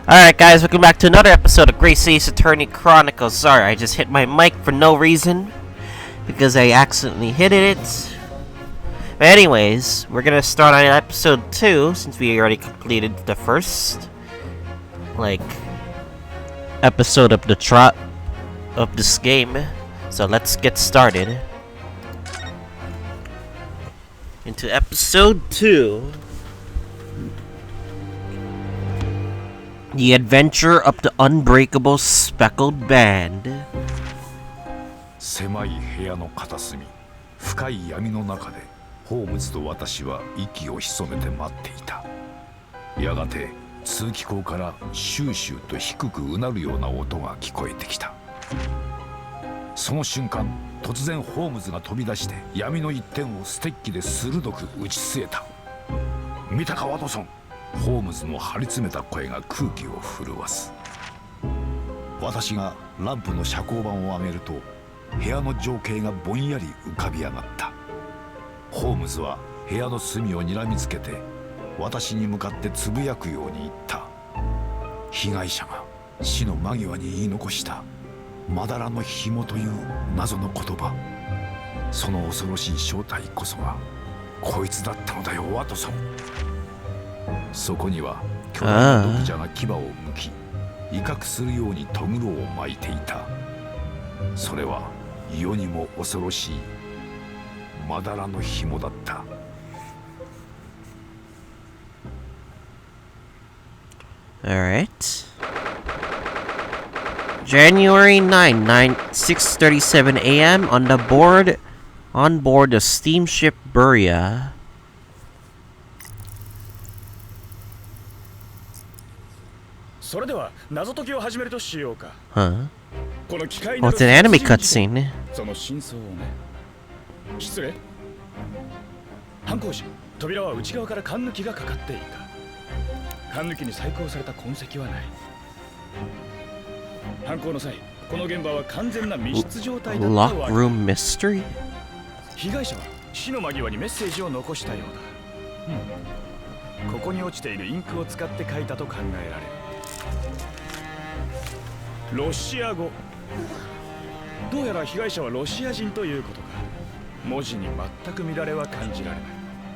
Alright guys, welcome back to another episode of Grace Ace Attorney Chronicles. Sorry, I just hit my mic for no reason. Because I accidentally hit it. But anyways, we're gonna start on episode 2, since we already completed the first, episode of the trot of this game. So let's get started. Into episode 2. The Adventure of the Unbreakable Speckled Band. 狭い部屋の片隅、深い闇の中でホームズと私は息を潜めて待っていた。やがて通気口からシューシューと低くうなるような音が聞こえてきた。その瞬間、突然ホームズが飛び出して闇の一点をステッキで鋭く打ち据えた。見たかワトソン。ホームズの張り詰めた声が空気を震わす。私がランプの遮光板を上げると部屋の情景がぼんやり浮かび上がった。ホームズは部屋の隅を睨みつけて私に向かってつぶやくように言った。被害者が死の間際に言い残したまだらの紐という謎の言葉、その恐ろしい正体こそがこいつだったのだよワトソン。そこには巨大な毒蛇が牙をむき威嚇するようにとぐろを巻いていた。それは世にも恐ろしいまだらの紐だった。Alright. January 6:37 a.m. on board the steamship Buria. それでは謎解きを始めるとしようか。Huh? この機械 Oh, it's an anime cutscene. その真相をね。失礼。犯行時、扉は内側から缶抜きがかかっていた。缶抜きに細工された痕跡はない。犯行の際、この現場は完全な密室状態だったわけ。 Lock room mystery? 被害者は死の間際にメッセージを残したようだ。ここに落ちているインクを使って書いたと考えられる。ロシア語。どうやら被害者はロシア人ということか。文字に全く乱れは感じられない。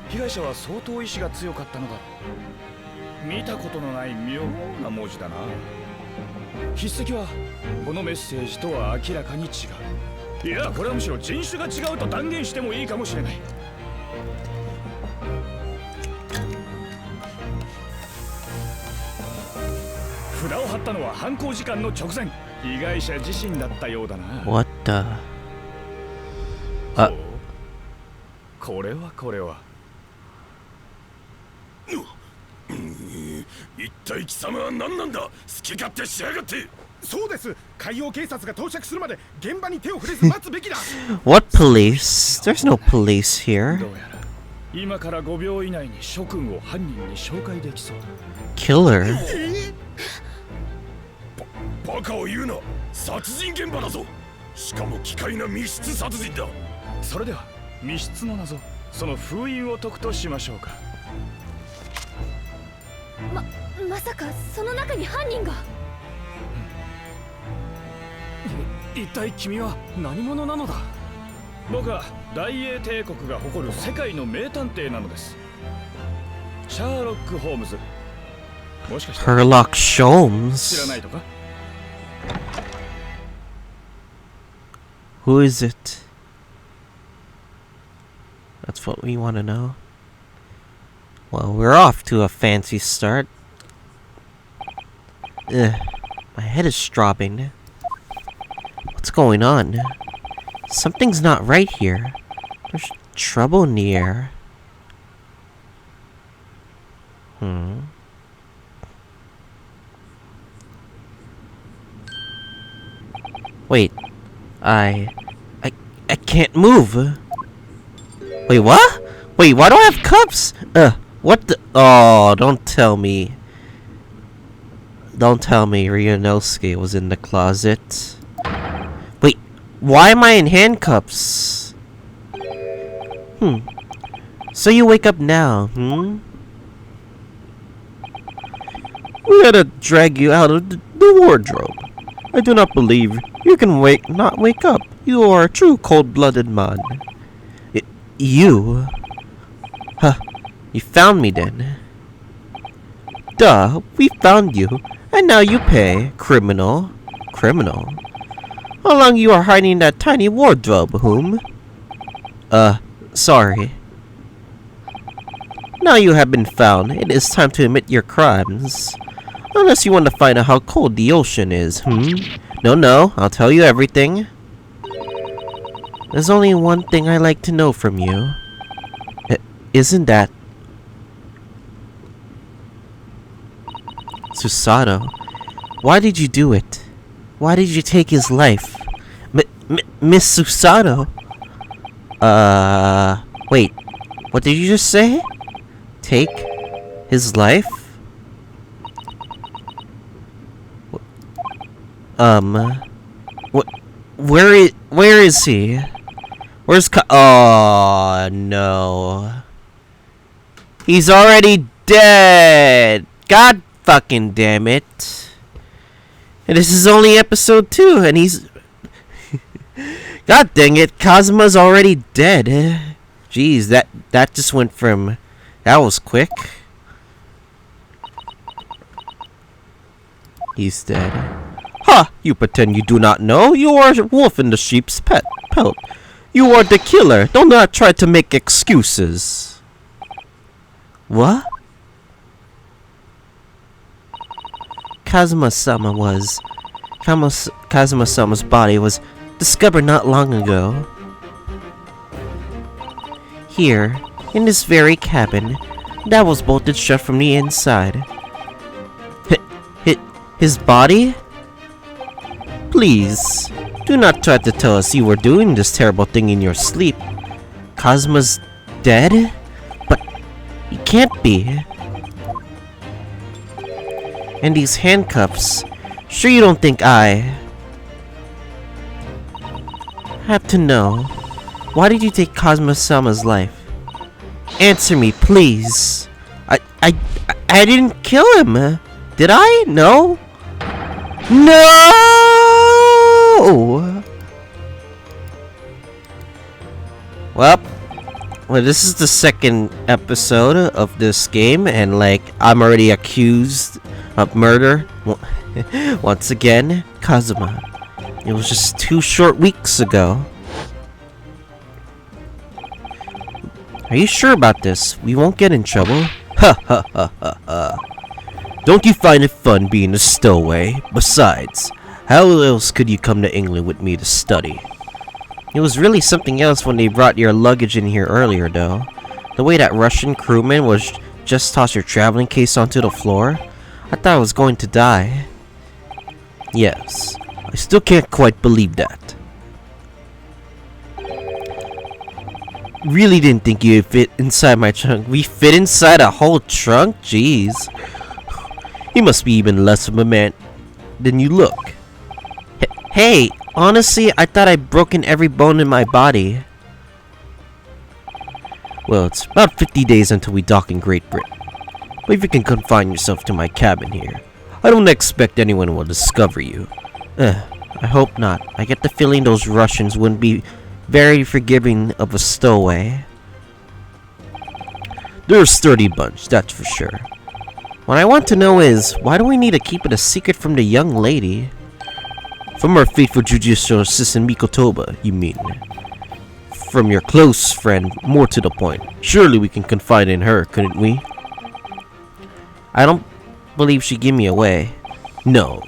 被害者は相当意志が強かったのだ。見たことのない妙な文字だな。筆跡はこのメッセージとは明らかに違う。いや、これはむしろ人種が違うと断言してもいいかもしれない。札を貼ったのは犯行時間の直前、被害者自身だったようだな。 What the? これは一体貴様は何なんだ。好き勝手しやがって。そうです。海洋警察が到着するまで現場に手を触れず待つべきだ。What police? There's no police here. どうやら今から5秒以内に諸君を犯人に紹介できそうだ。 Killer? バカを言うな。殺人現場だぞ。しかも奇怪な密室殺人だ。それでは密室の謎、その封印を解くとしましょうか。まさかその中に犯人が。一体君は何者なのだ。僕は大英帝国が誇る世界の名探偵なのです。シャーロック・ホームズ。もしかして Herlock 知ら Sholmes? ないとか。 Who is it? That's what we want to know. Well, we're off to a fancy start. Ugh, my head is throbbing. What's going on? Something's not right here. There's trouble in the air. Wait. I can't move. Wait, what? Wait, why do I have cups? What the? Oh, don't tell me. Don't tell me Ryunosuke was in the closet. Wait, why am I in handcuffs? So you wake up now, We had to drag you out of the wardrobe. I do not believe you can not wake up. You are a true cold-blooded man. You? Huh. You found me then. Duh, we found you. And now you pay, criminal. Criminal? How long you are hiding in that tiny wardrobe, whom? Sorry. Now you have been found, it is time to admit your crimes. Unless you want to find out how cold the ocean is, No, I'll tell you everything. There's only one thing I like to know from you. Isn't that... Susato, why did you do it? Why did you take his life? Miss Susato? Wait. What did you just say? Take his life? Where is he? Where's oh, no. He's already dead! God fucking damn it. And this is only episode 2, and he's... God dang it, Kazuma's already dead. Jeez, that just went from... That was quick. He's dead. Ha! You pretend you do not know. You are a wolf in the sheep's pelt. You are the killer. Do not try to make excuses. What? Kazuma-sama's body was discovered not long ago. Here, in this very cabin, that was bolted shut from the inside. His body? Please, do not try to tell us you were doing this terrible thing in your sleep. Kazuma's dead? But he can't be. And these handcuffs, sure you don't think I have to know. Why did you take Kazuma-sama's life? Answer me, please. I didn't kill him. Did I? No? No! Well, this is the second episode of this game, and like, I'm already accused of murder. Once again, Kazuma. It was just 2 short weeks ago. Are you sure about this? We won't get in trouble. Ha ha ha ha ha. Don't you find it fun being a stowaway? Besides, how else could you come to England with me to study? It was really something else when they brought your luggage in here earlier, though. The way that Russian crewman was just toss your traveling case onto the floor. I thought I was going to die. Yes, I still can't quite believe that. Really didn't think you'd fit inside my trunk. We fit inside a whole trunk? Jeez. You must be even less of a man than you look. Hey, honestly, I thought I'd broken every bone in my body. Well, it's about 50 days until we dock in Great Britain. But if you can confine yourself to my cabin here, I don't expect anyone will discover you. I hope not. I get the feeling those Russians wouldn't be very forgiving of a stowaway. They're a sturdy bunch, that's for sure. What I want to know is, why do we need to keep it a secret from the young lady? From our faithful judicial assistant Mikotoba, you mean? From your close friend, more to the point. Surely we can confide in her, couldn't we? I don't believe she'd give me away. No.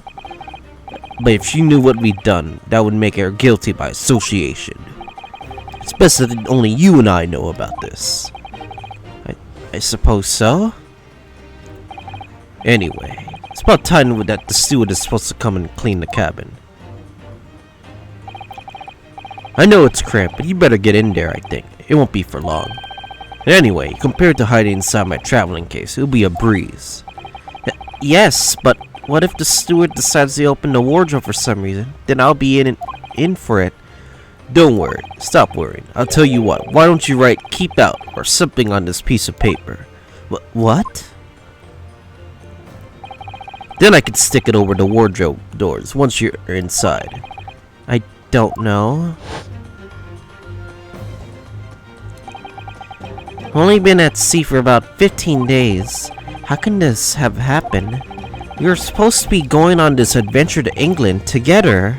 But if she knew what we'd done, that would make her guilty by association. It's best that only you and I know about this. I suppose so? Anyway, it's about time that the steward is supposed to come and clean the cabin. I know it's cramped, but you better get in there, I think. It won't be for long. Anyway, compared to hiding inside my traveling case, it'll be a breeze. Yes, but what if the steward decides to open the wardrobe for some reason? Then I'll be in for it. Don't worry. Stop worrying. I'll tell you what. Why don't you write "keep out" or something on this piece of paper? What? Then I could stick it over the wardrobe doors once you're inside. I don't know. I've only been at sea for about 15 days. How can this have happened? We were supposed to be going on this adventure to England together,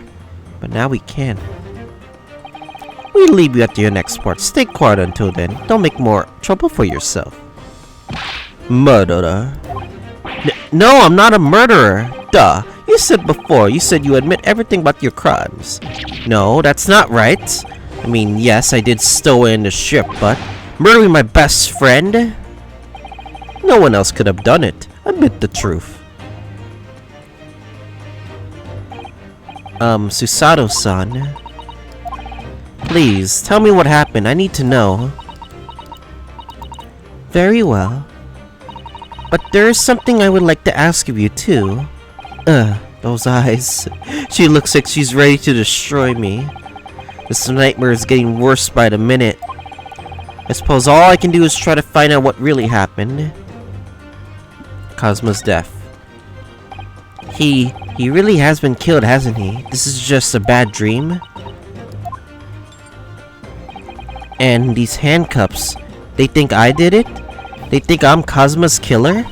but now we can't. We'll leave you at your next port. Stay quiet until then. Don't make more trouble for yourself. Murderer. No, I'm not a murderer. Duh. You said before, you said you admit everything but your crimes. No, that's not right. I mean, yes, I did stow in the ship, but murdering my best friend? No one else could have done it. Admit the truth. Susato-san. Please, tell me what happened. I need to know. Very well. But there is something I would like to ask of you, too. Those eyes. She looks like she's ready to destroy me. This nightmare is getting worse by the minute. I suppose all I can do is try to find out what really happened. Cosmo's death. He really has been killed, hasn't he? This is just a bad dream? And these handcuffs, they think I did it? They think I'm Cosmo's killer?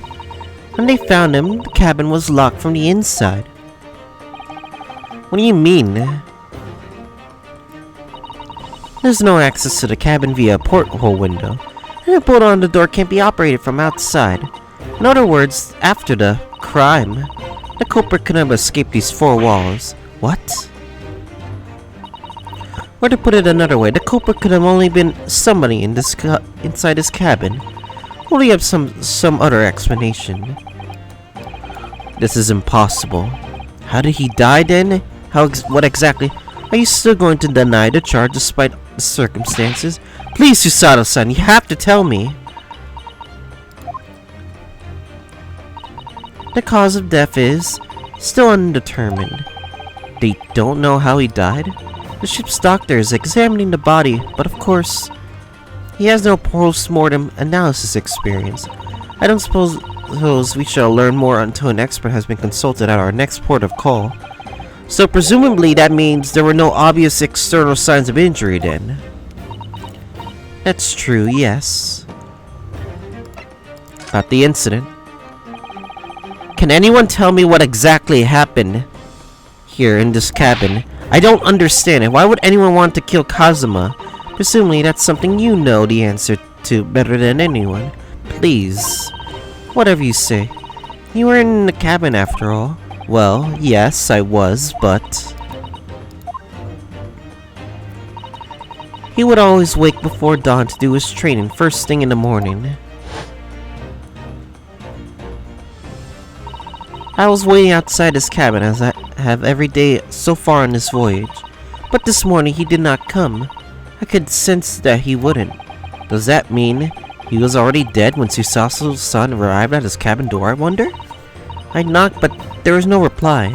When they found him, the cabin was locked from the inside. What do you mean? There's no access to the cabin via a porthole window, and a bolt on the door can't be operated from outside. In other words, after the crime, the culprit could have escaped these four walls. What? Or to put it another way, the culprit could have only been somebody in this inside his cabin. Only have some other explanation. This is impossible. How did he die then? What exactly? Are you still going to deny the charge despite the circumstances? Please, Susato-san, you have to tell me. The cause of death is still undetermined. They don't know how he died? The ship's doctor is examining the body, but of course, he has no post-mortem analysis experience. I don't suppose we shall learn more until an expert has been consulted at our next port of call. So presumably that means there were no obvious external signs of injury then. That's true, yes. About the incident. Can anyone tell me what exactly happened here in this cabin? I don't understand it. Why would anyone want to kill Kazuma? Presumably that's something you know the answer to better than anyone. Please. Whatever you say. You were in the cabin after all. Well, yes, I was, but he would always wake before dawn to do his training first thing in the morning. I was waiting outside his cabin as I have every day so far on this voyage, but this morning he did not come. I could sense that he wouldn't. Does that mean he was already dead when Susato's son arrived at his cabin door, I wonder? I knocked, but there was no reply.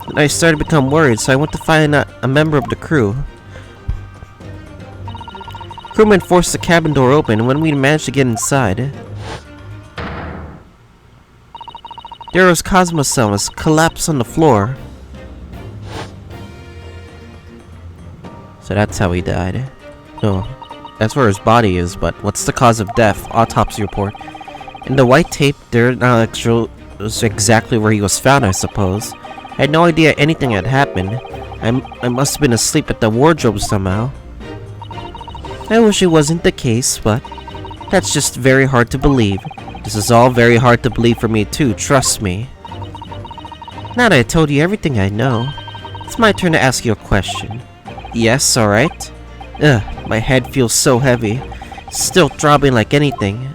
And I started to become worried, so I went to find a member of the crew. Crewmen forced the cabin door open, and when we managed to get inside, there was Cosmo-san collapsed on the floor. So that's how he died. No, that's where his body is, but what's the cause of death? Autopsy report. In the white tape, there now shows exactly where he was found, I suppose. I had no idea anything had happened. I must have been asleep at the wardrobe somehow. I wish it wasn't the case, but that's just very hard to believe. This is all very hard to believe for me too, trust me. Now that I told you everything I know, it's my turn to ask you a question. Yes, alright? Ugh, my head feels so heavy. Still throbbing like anything.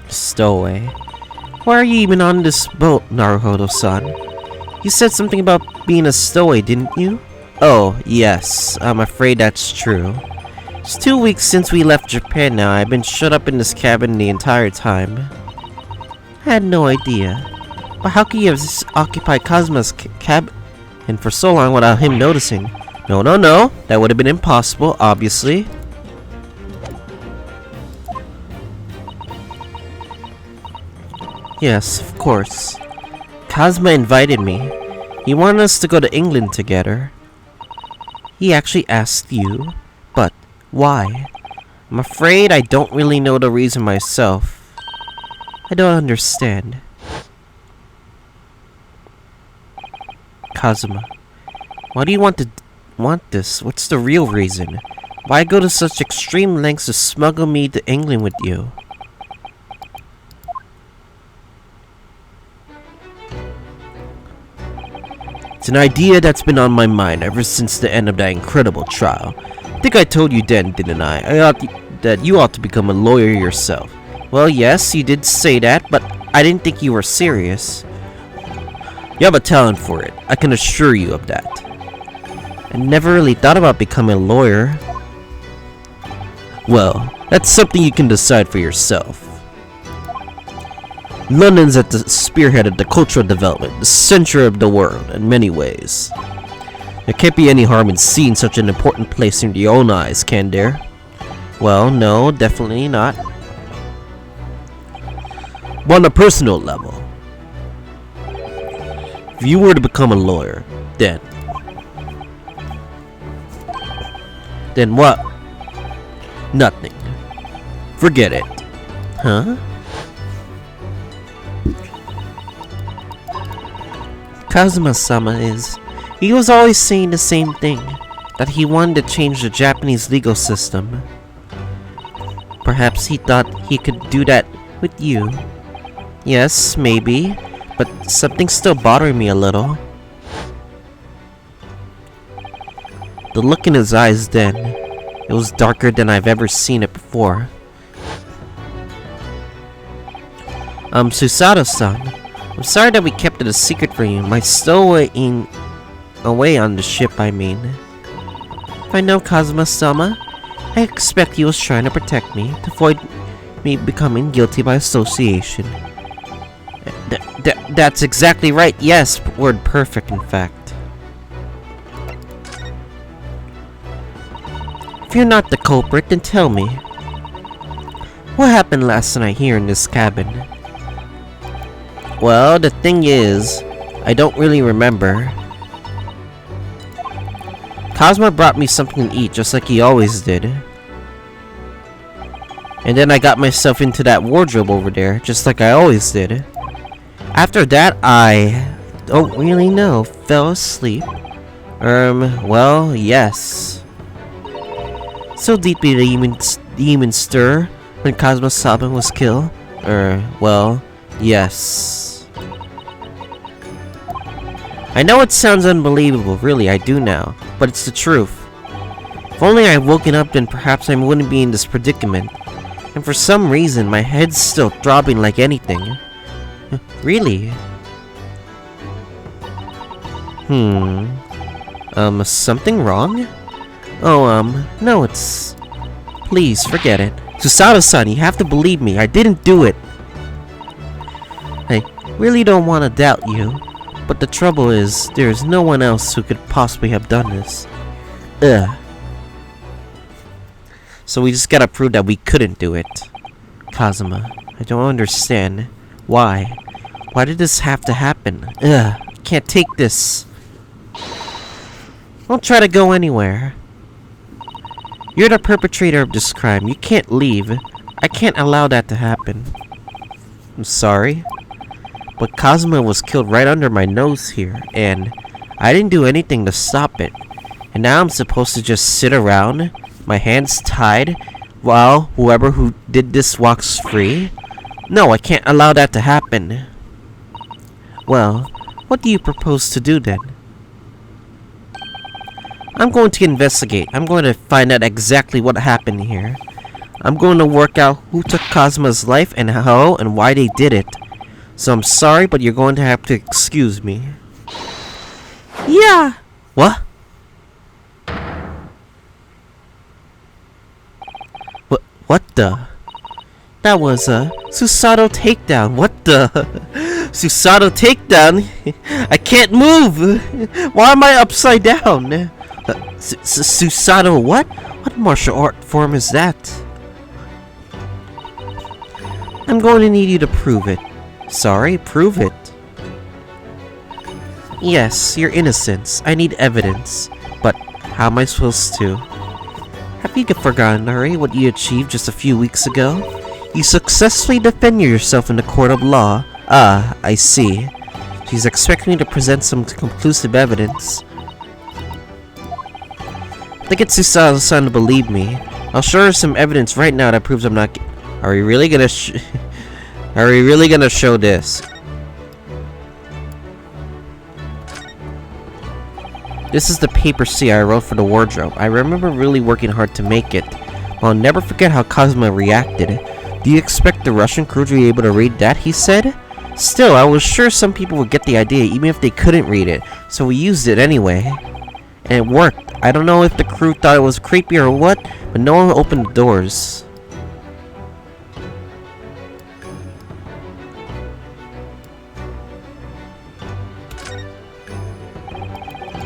Stowaway. Why are you even on this boat, Naruhodo-san? You said something about being a stowaway, didn't you? Oh, yes. I'm afraid that's true. It's 2 weeks since we left Japan now. I've been shut up in this cabin the entire time. I had no idea. But how could you have occupied Cosmo's cabin for so long without him noticing? No. That would have been impossible, obviously. Yes, of course. Kazuma invited me. He wanted us to go to England together. He actually asked you, but why? I'm afraid I don't really know the reason myself. I don't understand. Kazuma, why do you want this? What's the real reason? Why go to such extreme lengths to smuggle me to England with you? It's an idea that's been on my mind ever since the end of that incredible trial. I think I told you then, didn't I? That you ought to become a lawyer yourself. Well, yes, you did say that, but I didn't think you were serious. You have a talent for it, I can assure you of that. I never really thought about becoming a lawyer. Well, that's something you can decide for yourself. London's at the spearhead of the cultural development, the center of the world in many ways. There can't be any harm in seeing such an important place in your own eyes, can there? Well, no, definitely not. But on a personal level, if you were to become a lawyer, then what? Nothing. Forget it. Huh? Kazuma-sama he was always saying the same thing, that he wanted to change the Japanese legal system. Perhaps he thought he could do that with you. Yes, maybe, but something's still bothering me a little. The look in his eyes then, it was darker than I've ever seen it before. Susato-san, I'm sorry that we kept it a secret from you. My stowaway away on the ship, I mean. If I know Kazuma-sama, I expect he was trying to protect me, to avoid me becoming guilty by association. That's exactly right, yes, word perfect, in fact. If you're not the culprit, then tell me. What happened last night here in this cabin? Well, the thing is, I don't really remember. Kazuma brought me something to eat, just like he always did. And then I got myself into that wardrobe over there, just like I always did. After that, I don't really know. Fell asleep. Well, yes. So deeply did the even stir when Kazuma-sama was killed? Well, yes. I know it sounds unbelievable, really, I do now, but it's the truth. If only I'd woken up, then perhaps I wouldn't be in this predicament. And for some reason, my head's still throbbing like anything. Really? Something wrong? Oh, no, it's... Please, forget it. Susato-san, you have to believe me, I didn't do it. I really don't want to doubt you, but the trouble is, there's no one else who could possibly have done this. So we just gotta prove that we couldn't do it. Kazuma, I don't understand. Why? Why did this have to happen? I can't take this. Don't try to go anywhere. You're the perpetrator of this crime. You can't leave. I can't allow that to happen. I'm sorry, but Kazuma was killed right under my nose here, and I didn't do anything to stop it. And now I'm supposed to just sit around, my hands tied, while whoever who did this walks free? No, I can't allow that to happen. Well, what do you propose to do then? I'm going to investigate. I'm going to find out exactly what happened here. I'm going to work out who took Kazuma's life and how and why they did it. So I'm sorry, but you're going to have to excuse me. Yeah. What? What the? That was a Susato takedown. What the? Susato takedown? I can't move. Why am I upside down? Susato what? What martial art form is that? I'm going to need you to prove it. Sorry, prove it. Yes, your innocence. I need evidence. But how am I supposed to? Have you forgotten, Hurry, what you achieved just a few weeks ago? You successfully defended yourself in the court of law. Ah, I see. She's expecting me to present some conclusive evidence. I think it's Susato-san to believe me. I'll show her some evidence right now that proves I'm not. Are we really gonna? Are we really gonna show this? This is the paper C I wrote for the wardrobe. I remember really working hard to make it. I'll never forget how Kazuma reacted. Do you expect the Russian crew to be able to read that? He said. Still, I was sure some people would get the idea even if they couldn't read it, so we used it anyway. And it worked. I don't know if the crew thought it was creepy or what, but no one opened the doors.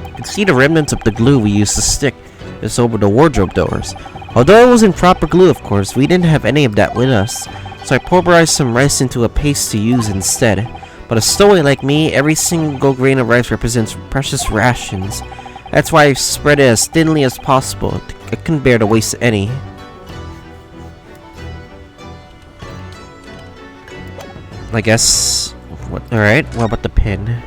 You can see the remnants of the glue we used to stick this over the wardrobe doors. Although it wasn't proper glue, of course, we didn't have any of that with us, so I pulverized some rice into a paste to use instead. But a stowaway like me, every single grain of rice represents precious rations. That's why I spread it as thinly as possible. I couldn't bear to waste any. I guess... Alright, what about the pin?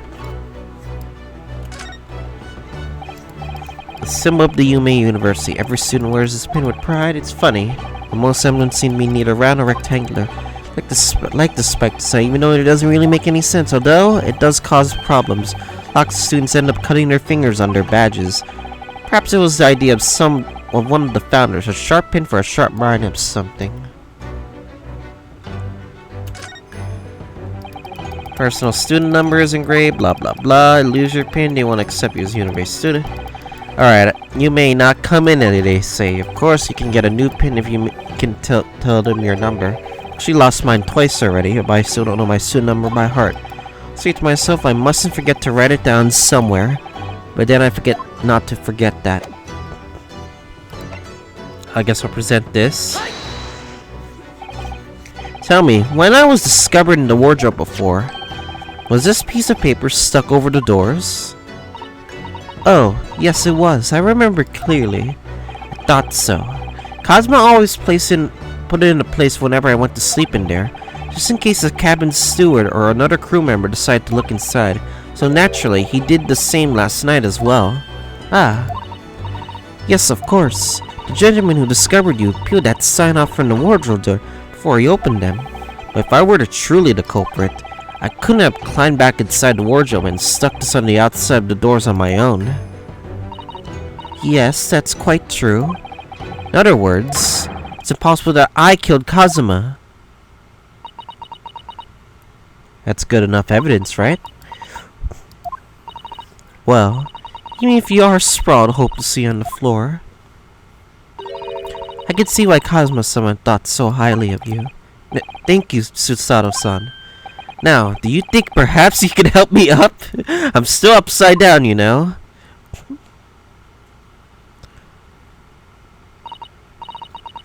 The symbol of the Yume University. Every student wears this pin with pride. It's funny, but most of them seem to be neither round or rectangular. Like the spike design, even though it doesn't really make any sense. Although, it does cause problems. Lots of students end up cutting their fingers on their badges. Perhaps it was the idea of one of the founders. A sharp pin for a sharp mind of something. Personal student number is engraved, blah blah blah. Lose your pin, they won't accept you as a university student. Alright, you may not come in any day, say. Of course, you can get a new pin if you can tell them your number. She lost mine twice already, but I still don't know my student number by heart. Say to myself, I mustn't forget to write it down somewhere. But then I forget not to forget that. I guess I'll present this. Tell me, when I was discovered in the wardrobe before, was this piece of paper stuck over the doors? Oh, yes it was. I remember clearly. I thought so. Kazuma always put it in a place whenever I went to sleep in there, just in case the cabin steward or another crew member decided to look inside. So naturally, he did the same last night as well. Ah. Yes, of course. The gentleman who discovered you peeled that sign off from the wardrobe door before he opened them. But if I were truly the culprit, I couldn't have climbed back inside the wardrobe and stuck this on the outside of the doors on my own. Yes, that's quite true. In other words, it's impossible that I killed Kazuma. That's good enough evidence, right? Well, even if you are sprawled hopelessly on the floor, I can see why Kazuma-sama thought so highly of you. Thank you, Susato-san. Now, do you think perhaps you can help me up? I'm still upside down, you know.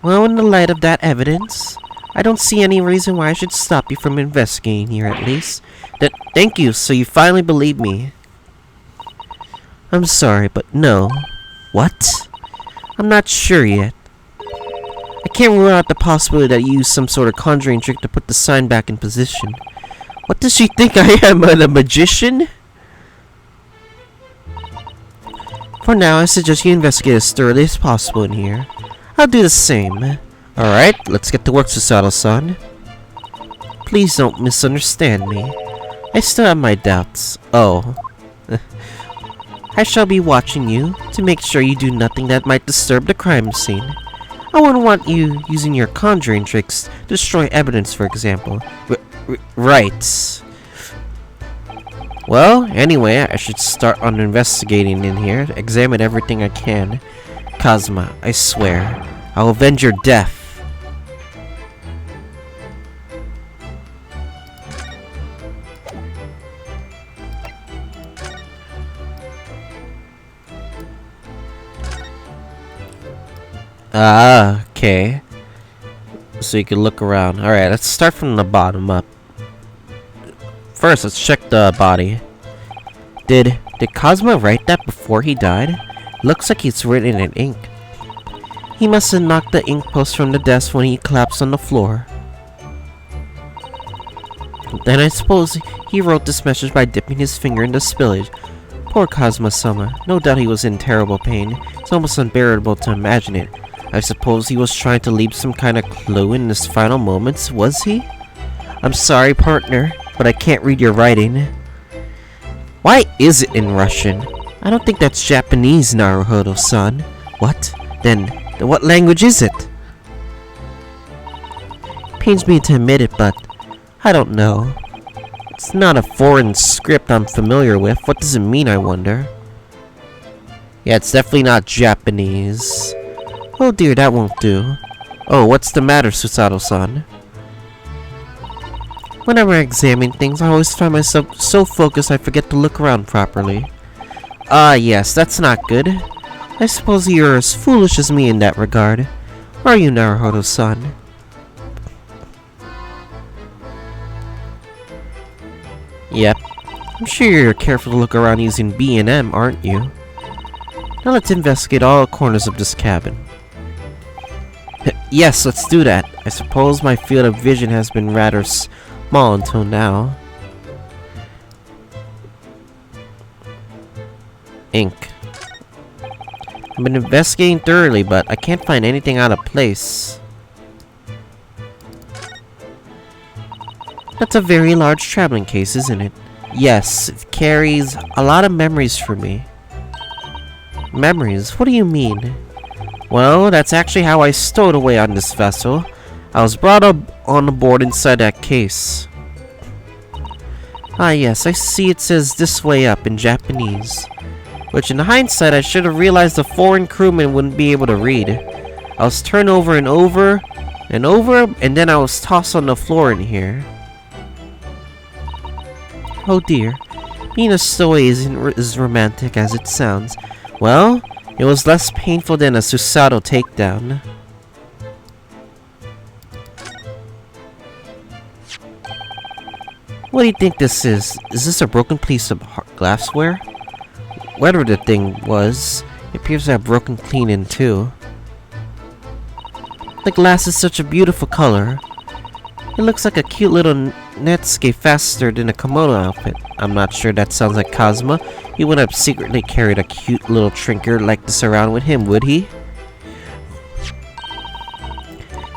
Well, in the light of that evidence, I don't see any reason why I should stop you from investigating here, at least. Thank you, so you finally believe me. I'm sorry, but no. What? I'm not sure yet. I can't rule out the possibility that you used some sort of conjuring trick to put the sign back in position. What does she think I am, a magician? For now, I suggest you investigate as thoroughly as possible in here. I'll do the same. Alright, let's get to work, Susato-san. Please don't misunderstand me. I still have my doubts. Oh. I shall be watching you to make sure you do nothing that might disturb the crime scene. I wouldn't want you using your conjuring tricks to destroy evidence, for example. Right. Well, anyway, I should start on investigating in here. Examine everything I can. Kazuma, I swear, I'll avenge your death. Ah, okay. So you can look around. Alright, let's start from the bottom up. first, let's check the body. Did Cosmo write that before he died? Looks like it's written in ink. He must have knocked the ink post from the desk when he collapsed on the floor. Then I suppose he wrote this message by dipping his finger in the spillage. Poor Cosmo-sama. No doubt he was in terrible pain. It's almost unbearable to imagine it. I suppose he was trying to leave some kind of clue in his final moments, was he? I'm sorry, partner, but I can't read your writing. Why is it in Russian? I don't think that's Japanese, Naruhodo-san. What? Then what language is it? Pains me to admit it, but I don't know. It's not a foreign script I'm familiar with. What does it mean, I wonder? Yeah, it's definitely not Japanese. Oh dear, that won't do. Oh, what's the matter, Susato-san? Whenever I examine things, I always find myself so focused I forget to look around properly. Ah, yes, that's not good. I suppose you're as foolish as me in that regard. Are you, Naruhodo-san? Yep. I'm sure you're careful to look around using B&M, aren't you? Now let's investigate all corners of this cabin. Yes, let's do that. I suppose my field of vision has been rather small until now. Ink. I've been investigating thoroughly, but I can't find anything out of place. That's a very large traveling case, isn't it? Yes, it carries a lot of memories for me. Memories? What do you mean? Well, that's actually how I stowed away on this vessel. I was brought up on board inside that case. Ah yes, I see it says "this way up" in Japanese. Which in hindsight I should have realized the foreign crewman wouldn't be able to read. I was turned over and over and over, and then I was tossed on the floor in here. Oh dear, being a stowaway isn't as romantic as it sounds. Well, it was less painful than a Susato takedown. What do you think this is? Is this a broken piece of glassware? Whatever the thing was, it appears to have broken clean in two. The glass is such a beautiful color. It looks like a cute little Netsuke faster than a kimono outfit. I'm not sure that sounds like Cosmo. He wouldn't have secretly carried a cute little trinket like this around with him, would he?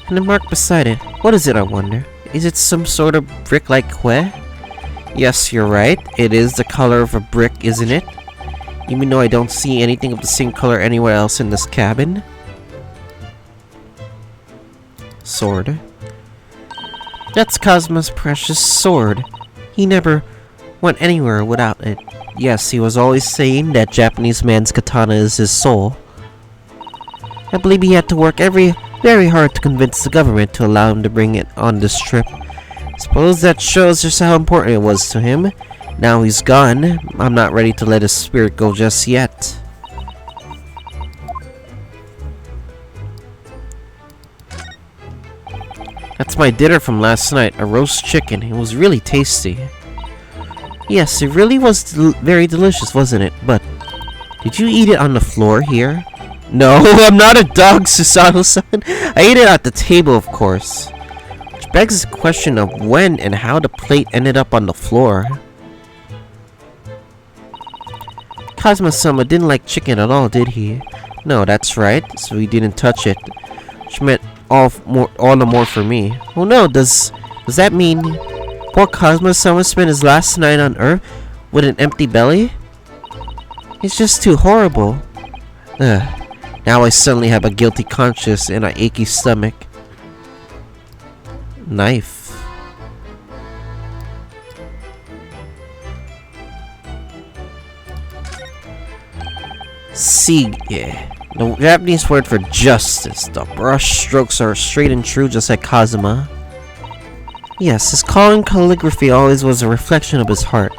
And the mark beside it. What is it, I wonder? Is it some sort of brick like kue? Yes, you're right. It is the color of a brick, isn't it? Even though I don't see anything of the same color anywhere else in this cabin. Sword. That's Cosmo's precious sword. He never went anywhere without it. Yes, he was always saying that Japanese man's katana is his soul. I believe he had to work very hard to convince the government to allow him to bring it on this trip. I suppose that shows just how important it was to him. Now he's gone. I'm not ready to let his spirit go just yet. That's my dinner from last night, a roast chicken. It was really tasty. Yes, it really was very delicious, wasn't it? But did you eat it on the floor here? No, I'm not a dog, Susato-san. I ate it at the table, of course. Which begs the question of when and how the plate ended up on the floor. Cosmo-sama didn't like chicken at all, did he? No, that's right, so he didn't touch it. Which meant all the more for me. Oh no, does that mean poor Cosmo-sama spent his last night on Earth with an empty belly? It's just too horrible. Ugh. Now I suddenly have a guilty conscience and an achy stomach. Knife. Sige. The Japanese word for justice. The brush strokes are straight and true, just like Kazuma. Yes, his calling calligraphy always was a reflection of his heart.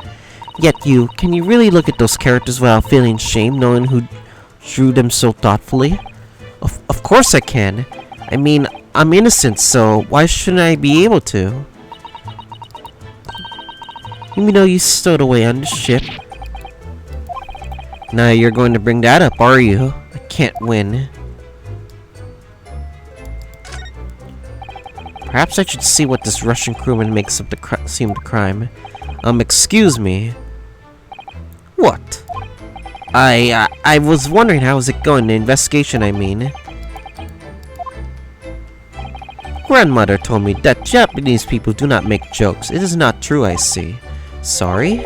Yet can you really look at those characters without feeling shame, knowing who drew them so thoughtfully? Of course I can. I mean, I'm innocent, so why shouldn't I be able to? Even though you stowed away on the ship. Now you're going to bring that up, are you? I can't win. Perhaps I should see what this Russian crewman makes of the seemed crime. Excuse me. What? I was wondering how is it going, the investigation I mean. Grandmother told me that Japanese people do not make jokes. It is not true, I see. Sorry?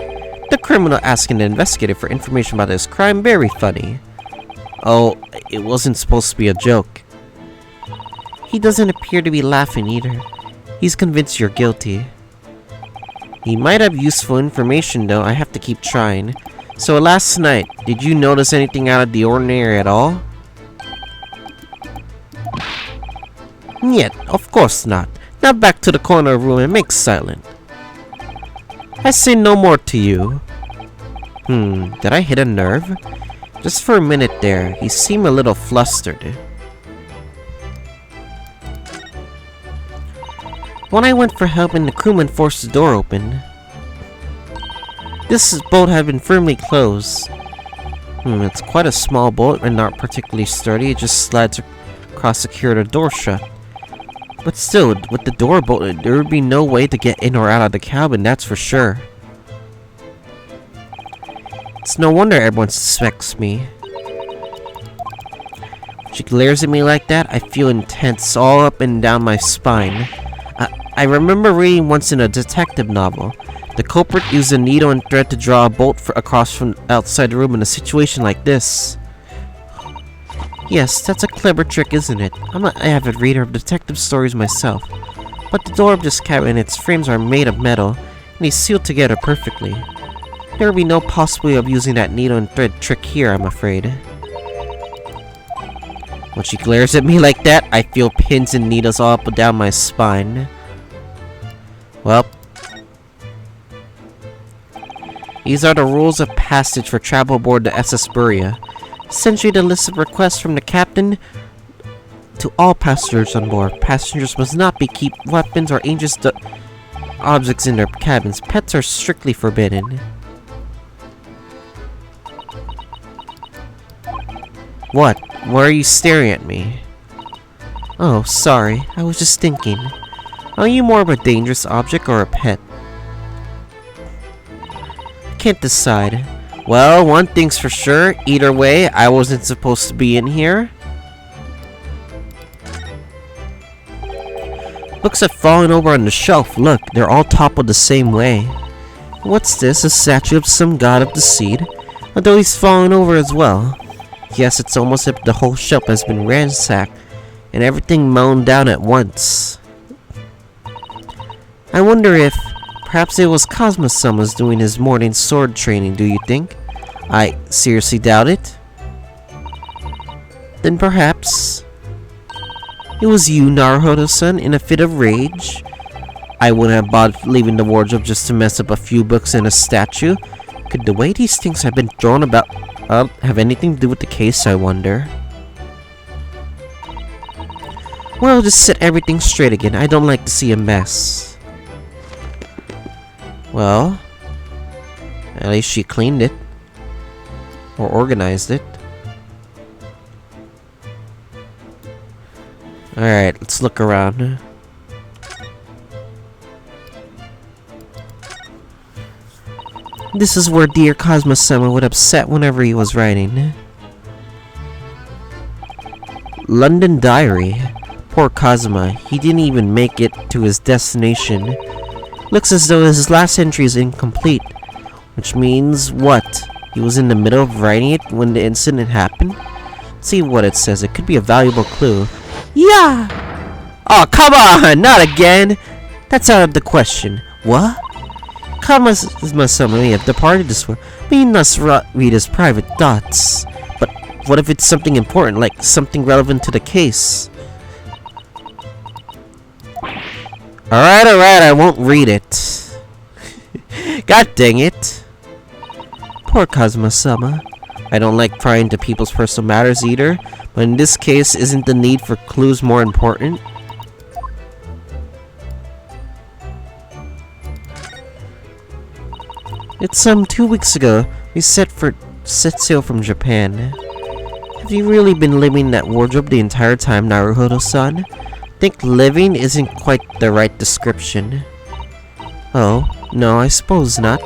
The criminal asking the investigator for information about this crime, very funny. Oh, it wasn't supposed to be a joke. He doesn't appear to be laughing either. He's convinced you're guilty. He might have useful information though, I have to keep trying. So last night, did you notice anything out of the ordinary at all? Yet, of course not. Now back to the corner room and make silent. I say no more to you. Did I hit a nerve? Just for a minute there, he seemed a little flustered. When I went for help and the crewman forced the door open. This bolt had been firmly closed. It's quite a small bolt and not particularly sturdy, it just slides across to secure the door shut. But still, with the door bolted, there would be no way to get in or out of the cabin, that's for sure. It's no wonder everyone suspects me. She glares at me like that, I feel intense all up and down my spine. I remember reading once in a detective novel. The culprit used a needle and thread to draw a bolt across from outside the room in a situation like this. Yes, that's a clever trick, isn't it? I'm an avid reader of detective stories myself. But the door of this cabin and its frames are made of metal, and they seal together perfectly. There will be no possibility of using that needle and thread trick here, I'm afraid. When she glares at me like that, I feel pins and needles all up and down my spine. Well, these are the rules of passage for travel aboard the SS Buria. Essentially the list of requests from the captain to all passengers on board. Passengers must not keep weapons or dangerous objects in their cabins. Pets are strictly forbidden. What? Why are you staring at me? Oh, sorry. I was just thinking. Are you more of a dangerous object or a pet? I can't decide. Well, one thing's for sure. Either way, I wasn't supposed to be in here. Books have fallen over on the shelf. Look, they're all toppled the same way. What's this? A statue of some god of the seed? Although he's fallen over as well. Yes, it's almost as if the whole shelf has been ransacked and everything mown down at once. I wonder if perhaps it was Cosmo-sama's doing his morning sword training, do you think? I seriously doubt it. Then perhaps it was you, Naruhodo-san, in a fit of rage? I wouldn't have bothered leaving the wardrobe just to mess up a few books and a statue. Could the way these things have been thrown about have anything to do with the case, I wonder? Well, just set everything straight again. I don't like to see a mess. Well, at least she cleaned it. Or organized it. Alright, let's look around. This is where dear Cosmo-sama would upset whenever he was writing. London Diary. Poor Kazuma, he didn't even make it to his destination. Looks as though his last entry is incomplete. Which means what? He was in the middle of writing it when the incident happened? Let's see what it says. It could be a valuable clue. Yeah! Oh, come on! Not again! That's out of the question. What? Kazuma-sama may have departed this world, but you must read his private thoughts. But what if it's something important, like something relevant to the case? Alright, I won't read it. God dang it. Poor Kazuma-sama. I don't like prying into people's personal matters either, but in this case, isn't the need for clues more important? It's 2 weeks ago. We set sail from Japan. Have you really been living in that wardrobe the entire time, Naruhodo-san? Think living isn't quite the right description. Oh, no, I suppose not.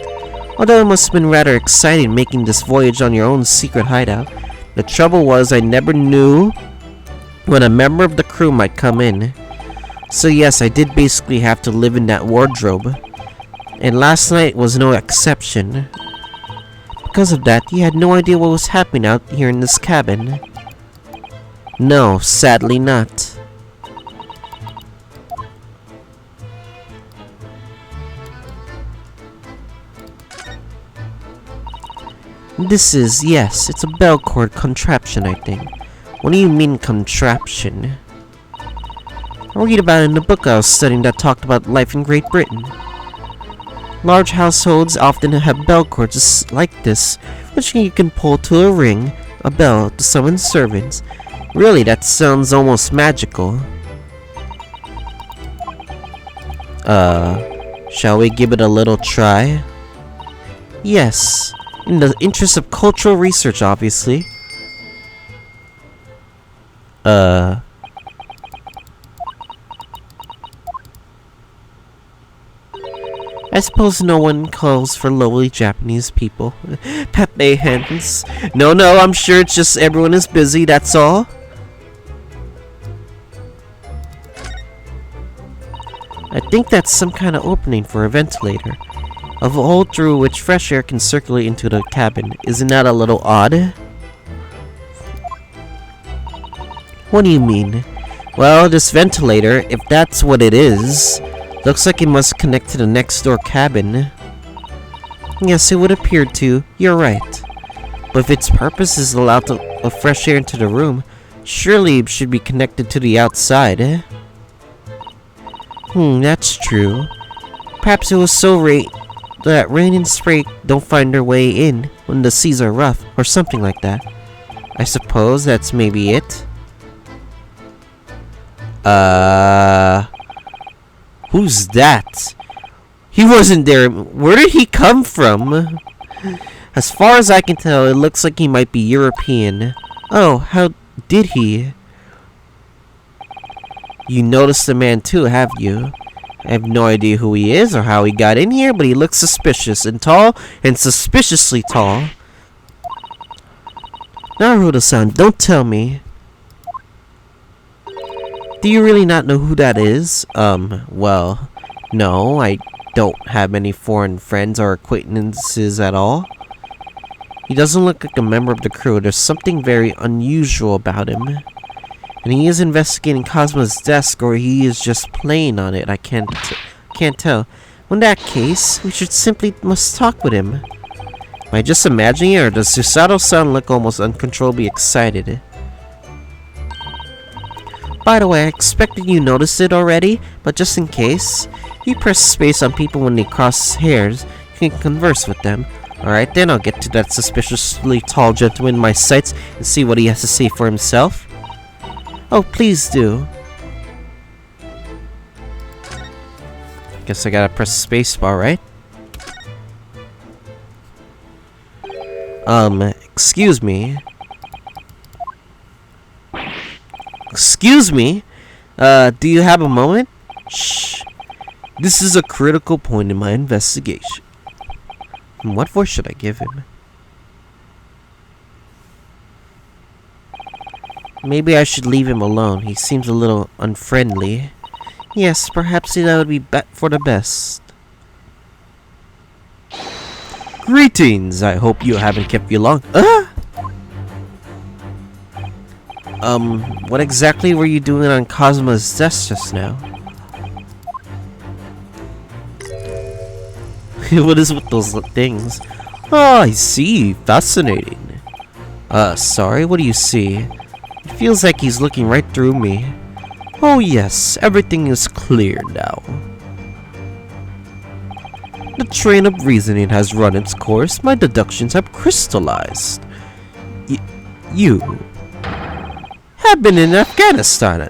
Although it must have been rather exciting making this voyage on your own secret hideout. The trouble was I never knew when a member of the crew might come in. So yes, I did basically have to live in that wardrobe. And last night was no exception. Because of that, you had no idea what was happening out here in this cabin. No, sadly not. Yes, it's a bell cord contraption, I think. What do you mean, contraption? I read about it in the book I was studying that talked about life in Great Britain. Large households often have bell cords like this, which you can pull to a ring, a bell, to summon servants. Really, that sounds almost magical. Shall we give it a little try? Yes. In the interest of cultural research, obviously. I suppose no one calls for lowly Japanese people. Pepe hands. No, I'm sure it's just everyone is busy, that's all. I think that's some kind of opening for a ventilator. A hole through which fresh air can circulate into the cabin. Isn't that a little odd? What do you mean? Well, this ventilator, if that's what it is, looks like it must connect to the next door cabin. Yes, it would appear to. You're right. But if its purpose is to allow fresh air into the room, surely it should be connected to the outside, eh? That's true. Perhaps it was so that rain and spray don't find their way in when the seas are rough, or something like that. I suppose that's maybe it. Who's that? He wasn't there. Where did he come from? As far as I can tell, it looks like he might be European. Oh, how did he? You noticed the man too, have you? I have no idea who he is or how he got in here, but he looks suspicious and tall, and suspiciously tall. Naruto-san, don't tell me. Do you really not know who that is? Well, no, I don't have any foreign friends or acquaintances at all. He doesn't look like a member of the crew. There's something very unusual about him. And he is investigating Cosmo's desk, or he is just playing on it. I can't tell. In that case, we must talk with him. Am I just imagining it, or does Susato-san look almost uncontrollably excited? By the way, I expected you noticed it already, but just in case, you press space on people when they cross hairs, you can converse with them. Alright, then I'll get to that suspiciously tall gentleman in my sights and see what he has to say for himself. Oh, please do. Guess I gotta press spacebar, right? Excuse me. Excuse me? Do you have a moment? Shh. This is a critical point in my investigation. What voice should I give him? Maybe I should leave him alone. He seems a little unfriendly. Yes, perhaps that would be for the best. Greetings! I hope you haven't kept you long. What exactly were you doing on Cosmo's desk just now? What is with those things? Oh, I see. Fascinating. Sorry, what do you see? It feels like he's looking right through me. Oh yes, everything is clear now. The train of reasoning has run its course. My deductions have crystallized. You have been in Afghanistan,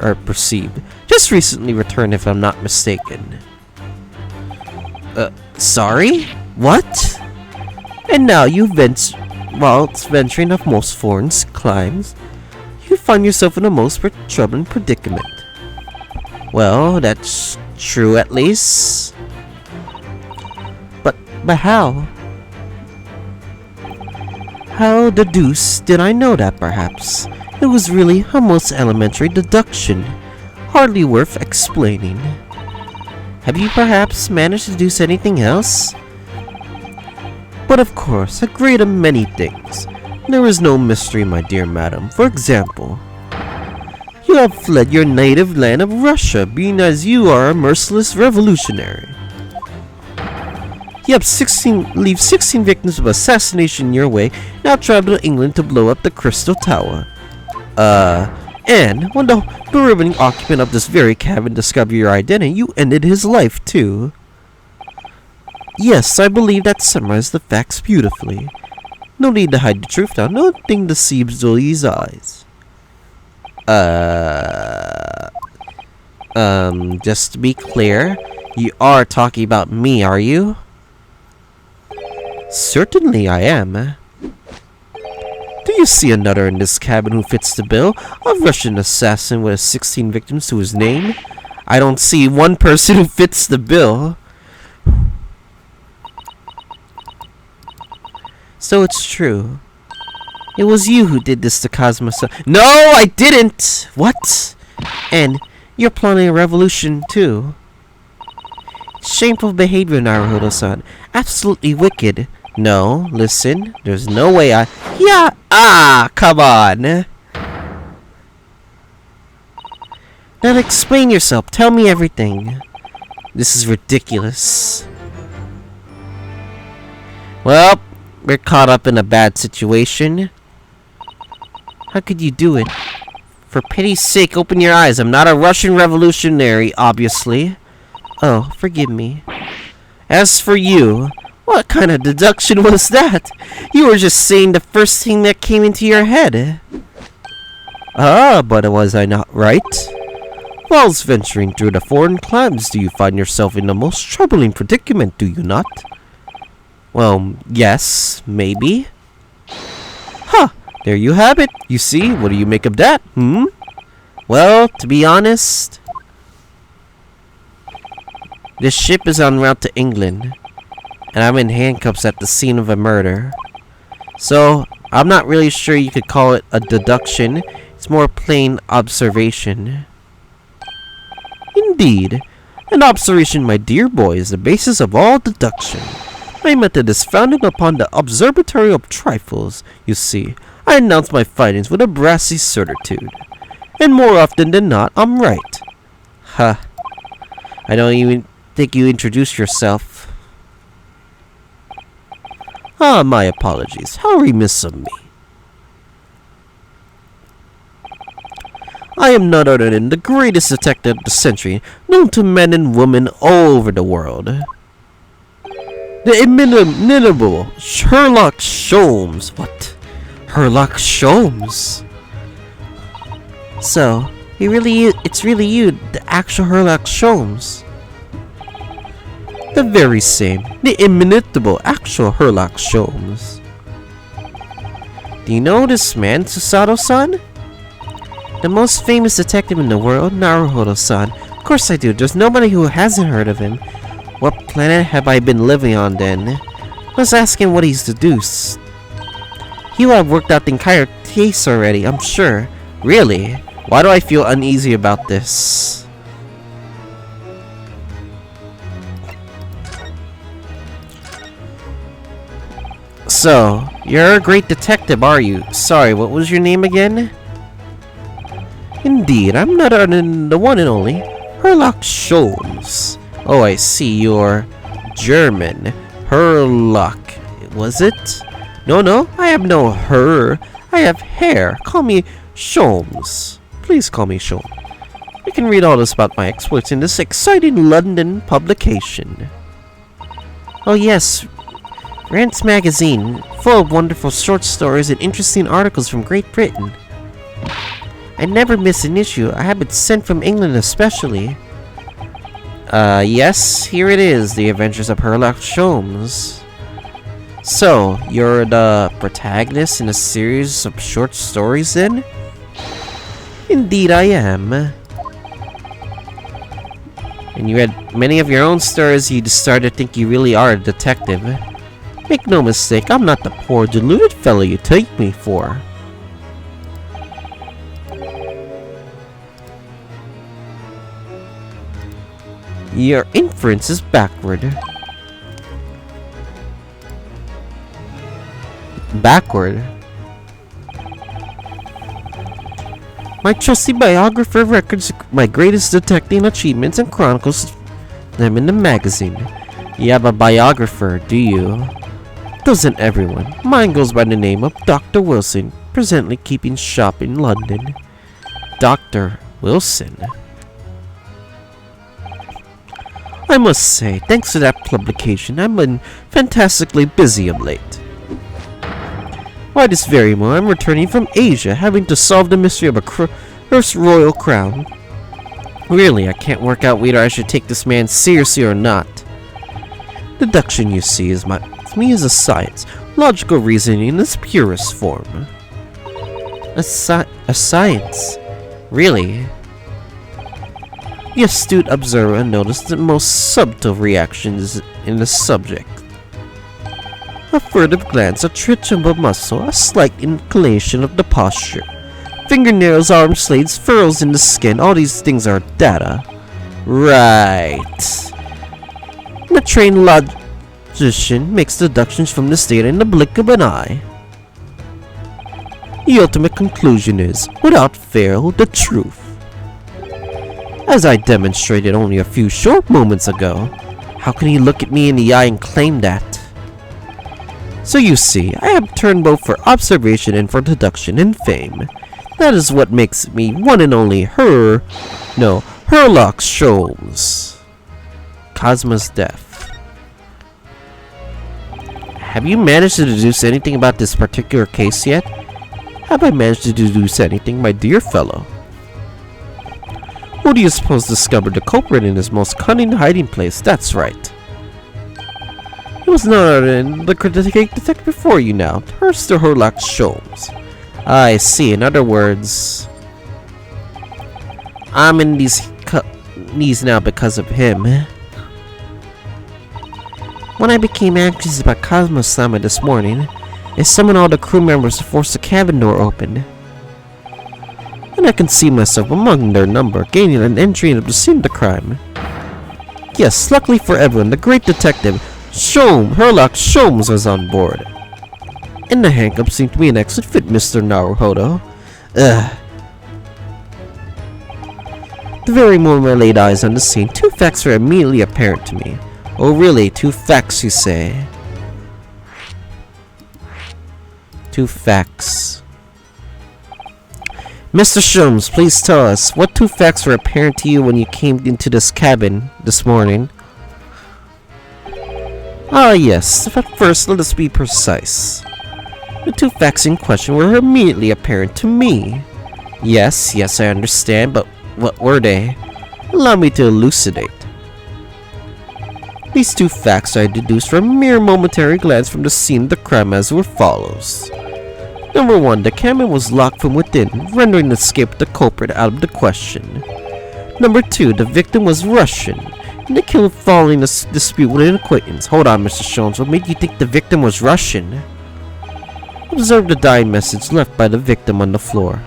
or perceived. Just recently returned, if I'm not mistaken. Sorry? What? And now whilst venturing of most foreign climes, you find yourself in a most troubling predicament. Well, that's true at least. But how? How the deuce did I know that, perhaps? It was really a most elementary deduction, hardly worth explaining. Have you perhaps managed to deduce anything else? But of course, a great many things. There is no mystery, my dear madam. For example, you have fled your native land of Russia, being as you are a merciless revolutionary. You have leave 16 victims of assassination your way, now travel to England to blow up the Crystal Tower. And when the beribbing occupant of this very cabin discovered your identity, you ended his life too. Yes, I believe that summarizes the facts beautifully. No need to hide the truth now, nothing deceives these eyes. Just to be clear, you are talking about me, are you? Certainly I am. Do you see another in this cabin who fits the bill? A Russian assassin with 16 victims to his name? I don't see one person who fits the bill. So it's true. It was you who did this to Cosmos. No, I didn't! What? And you're planning a revolution too. Shameful behavior, Naruhodo-san. Absolutely wicked. No, listen. There's no way come on! Now explain yourself. Tell me everything. This is ridiculous. Well, we're caught up in a bad situation. How could you do it? For pity's sake, open your eyes. I'm not a Russian revolutionary, obviously. Oh, forgive me. As for you, what kind of deduction was that? You were just saying the first thing that came into your head. Ah, but was I not right? Whilst venturing through the foreign climes, do you find yourself in the most troubling predicament, do you not? Well, yes, maybe. Huh, there you have it. You see, what do you make of that, Well, to be honest, this ship is en route to England, and I'm in handcuffs at the scene of a murder. So, I'm not really sure you could call it a deduction. It's more plain observation. Indeed, an observation, my dear boy, is the basis of all deduction. My method is founded upon the observatory of trifles. You see, I announce my findings with a brassy certitude. And more often than not, I'm right. Huh. I don't even think you introduced yourself. Ah, my apologies. How remiss of me. I am none other than the greatest detective of the century, known to men and women all over the world. The inimitable Herlock Sholmes. What? Herlock Sholmes? So, it's really you, the actual Herlock Sholmes. The very same, the inimitable actual Herlock Sholmes. Do you know this man, Susato-san? The most famous detective in the world, Naruhodo-san. Of course I do, there's nobody who hasn't heard of him. What planet have I been living on then? Let's ask him what he's deduced. He will have worked out the entire case already, I'm sure. Really? Why do I feel uneasy about this? So, you're a great detective, are you? Sorry, what was your name again? Indeed, I'm not the one and only Herlock Sholmes. Oh, I see, you're German. Herlock, was it? No, I have no her. I have hair. Call me Sholmes. Please call me Sholmes. You can read all this about my exploits in this exciting London publication. Oh yes, Rant's magazine, full of wonderful short stories and interesting articles from Great Britain. I never miss an issue. I have it sent from England especially. Yes, here it is, The Adventures of Herlock Sholmes. So, you're the protagonist in a series of short stories then? Indeed I am. And you had many of your own stories you started to think you really are a detective. Make no mistake, I'm not the poor deluded fellow you take me for. Your inference is backward. Backward? My trusty biographer records my greatest detecting achievements and chronicles them in the magazine. You have a biographer, do you? Doesn't everyone? Mine goes by the name of Dr. Wilson, presently keeping shop in London. Dr. Wilson. I must say, thanks to that publication, I've been fantastically busy of late. Why, this very moment, I'm returning from Asia, having to solve the mystery of a cursed royal crown. Really, I can't work out whether I should take this man seriously or not. Deduction, you see, to me is a science. Logical reasoning in its purest form. A science? Really? The astute observer noticed the most subtle reactions in the subject. A furtive glance, a twitch of a muscle, a slight inclination of the posture. Fingernails, arm slits, furrows in the skin, all these things are data. Right. The trained logician makes deductions from this data in the blink of an eye. The ultimate conclusion is, without fail, the truth. As I demonstrated only a few short moments ago, how can he look at me in the eye and claim that? So you see, I have turned both for observation and for deduction and fame. That is what makes me one and only Herlock Sholmes. Cosma's death. Have you managed to deduce anything about this particular case yet? Have I managed to deduce anything, my dear fellow? Who do you suppose discovered the culprit in his most cunning hiding place? That's right. It was none other than the detective before you now, Mr. Herlock Sholmes. I see. In other words, I'm in these now because of him. When I became anxious about Cosmo's summit this morning, I summoned all the crew members to force the cabin door open. And I can see myself among their number, gaining an entry into the scene of the crime. Yes, luckily for everyone, the great detective, Herlock Sholmes was on board. And the handcuffs seemed to be an excellent fit, Mr. Naruhodo. Ugh. The very moment I laid eyes on the scene, two facts were immediately apparent to me. Oh really, two facts you say? Two facts. Mr. Sholmes, please tell us, what two facts were apparent to you when you came into this cabin this morning? Ah yes, but first let us be precise. The two facts in question were immediately apparent to me. Yes, I understand, but what were they? Allow me to elucidate. These two facts I deduced from a mere momentary glance from the scene of the crime as were follows. Number 1, the cabin was locked from within, rendering the escape of the culprit out of the question. Number 2, the victim was Russian, and the killer following a dispute with an acquaintance. Hold on, Mr. Sholmes, what made you think the victim was Russian? Observe the dying message left by the victim on the floor.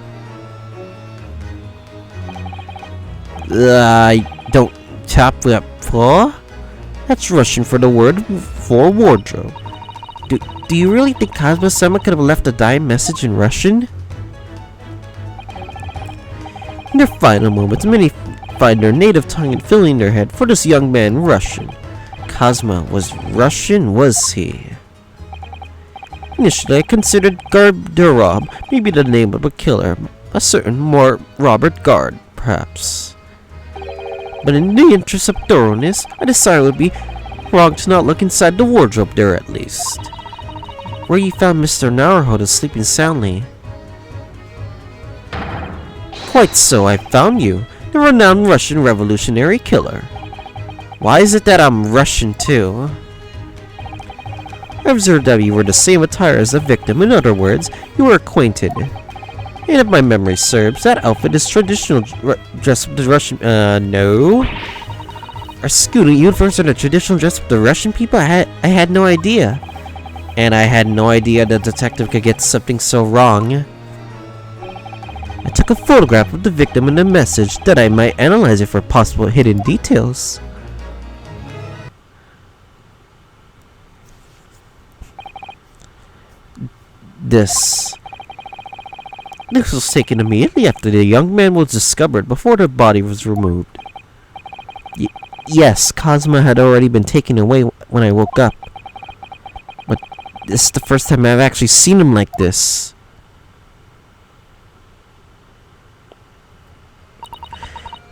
I don't tap that floor? That's Russian for the word for wardrobe. Do you really think Cosmo-sama could have left a dying message in Russian? In their final moments, many find their native tongue and filling their head for this young man Russian. Cosmo was Russian, was he? Initially, I considered Garderob, maybe the name of a killer, a certain more Robert Gard, perhaps. But in the interest of thoroughness, I decided it would be wrong to not look inside the wardrobe there at least. Where you found Mr. Naruhodo sleeping soundly. Quite so, I found you, the renowned Russian revolutionary killer. Why is it that I'm Russian too? I observed that you were the same attire as the victim. In other words, you were acquainted. And if my memory serves, that outfit is traditional dress of the Russian. No. Our student uniforms are the traditional dress of the Russian people? I had no idea. And I had no idea the detective could get something so wrong. I took a photograph of the victim and a message that I might analyze it for possible hidden details. This was taken immediately after the young man was discovered, before the body was removed. Yes, Cosmo had already been taken away when I woke up. But this is the first time I've actually seen him like this.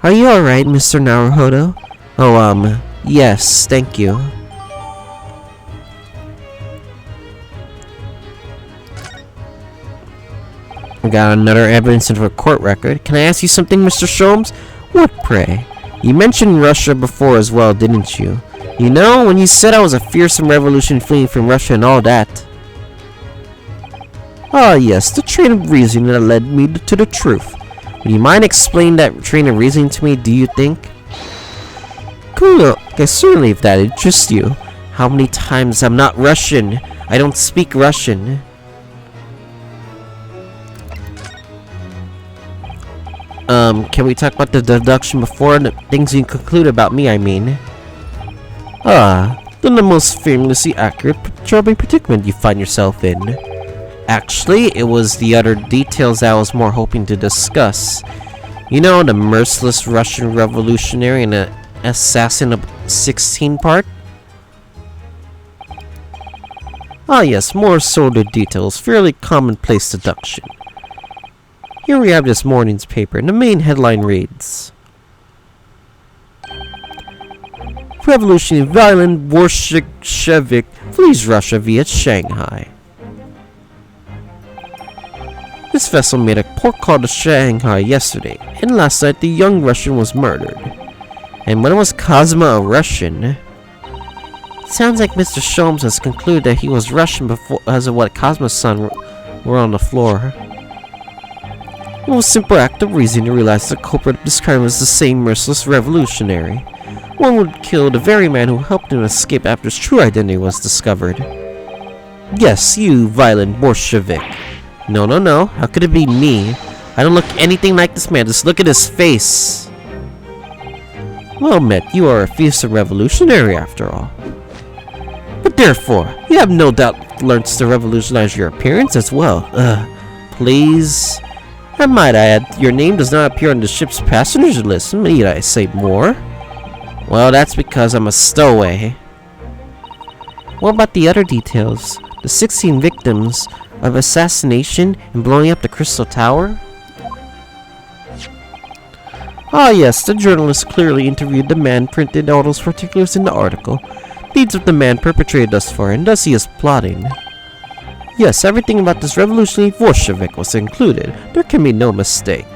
Are you alright, Mr. Naruhodo? Oh, yes, thank you. I got another evidence of a court record. Can I ask you something, Mr. Sholmes? What, pray? You mentioned Russia before as well, didn't you? You know, when you said I was a fearsome revolution fleeing from Russia and all that. Ah, yes, the train of reasoning that led me to the truth. Would you mind explaining that train of reasoning to me, do you think? Cool, okay, certainly if that interests you. How many times I'm not Russian? I don't speak Russian. Can we talk about the deduction before the things you conclude about me, I mean? Then the most famously accurate troubling predicament you find yourself in. Actually, it was the other details I was more hoping to discuss. You know, the merciless Russian revolutionary and the assassin of 16 part? Ah yes, more sordid details, fairly commonplace deduction. Here we have this morning's paper, and the main headline reads: Revolutionary violent Bolshevik flees Russia via Shanghai. This vessel made a port call to Shanghai yesterday, and last night the young Russian was murdered. And when was Cosmo a Russian? It sounds like Mr. Sholmes has concluded that he was Russian because of what Cosmo's son were on the floor. It was a simple act of reason to realize the culprit of this crime was the same merciless revolutionary. One would kill the very man who helped him escape after his true identity was discovered. Yes, you violent Bolshevik. No, how could it be me? I don't look anything like this man, just look at his face. Well met, you are a fearsome revolutionary after all. But therefore, you have no doubt learned to revolutionize your appearance as well. Please? I might add, your name does not appear on the ship's passengers list. Need I say more? Well, that's because I'm a stowaway. What about the other details? The 16 victims of assassination and blowing up the Crystal Tower? Ah yes, the journalist clearly interviewed the man, printed all those particulars in the article. Deeds of the man perpetrated thus far, and thus he is plotting. Yes, everything about this revolutionary Bolshevik was included. There can be no mistake.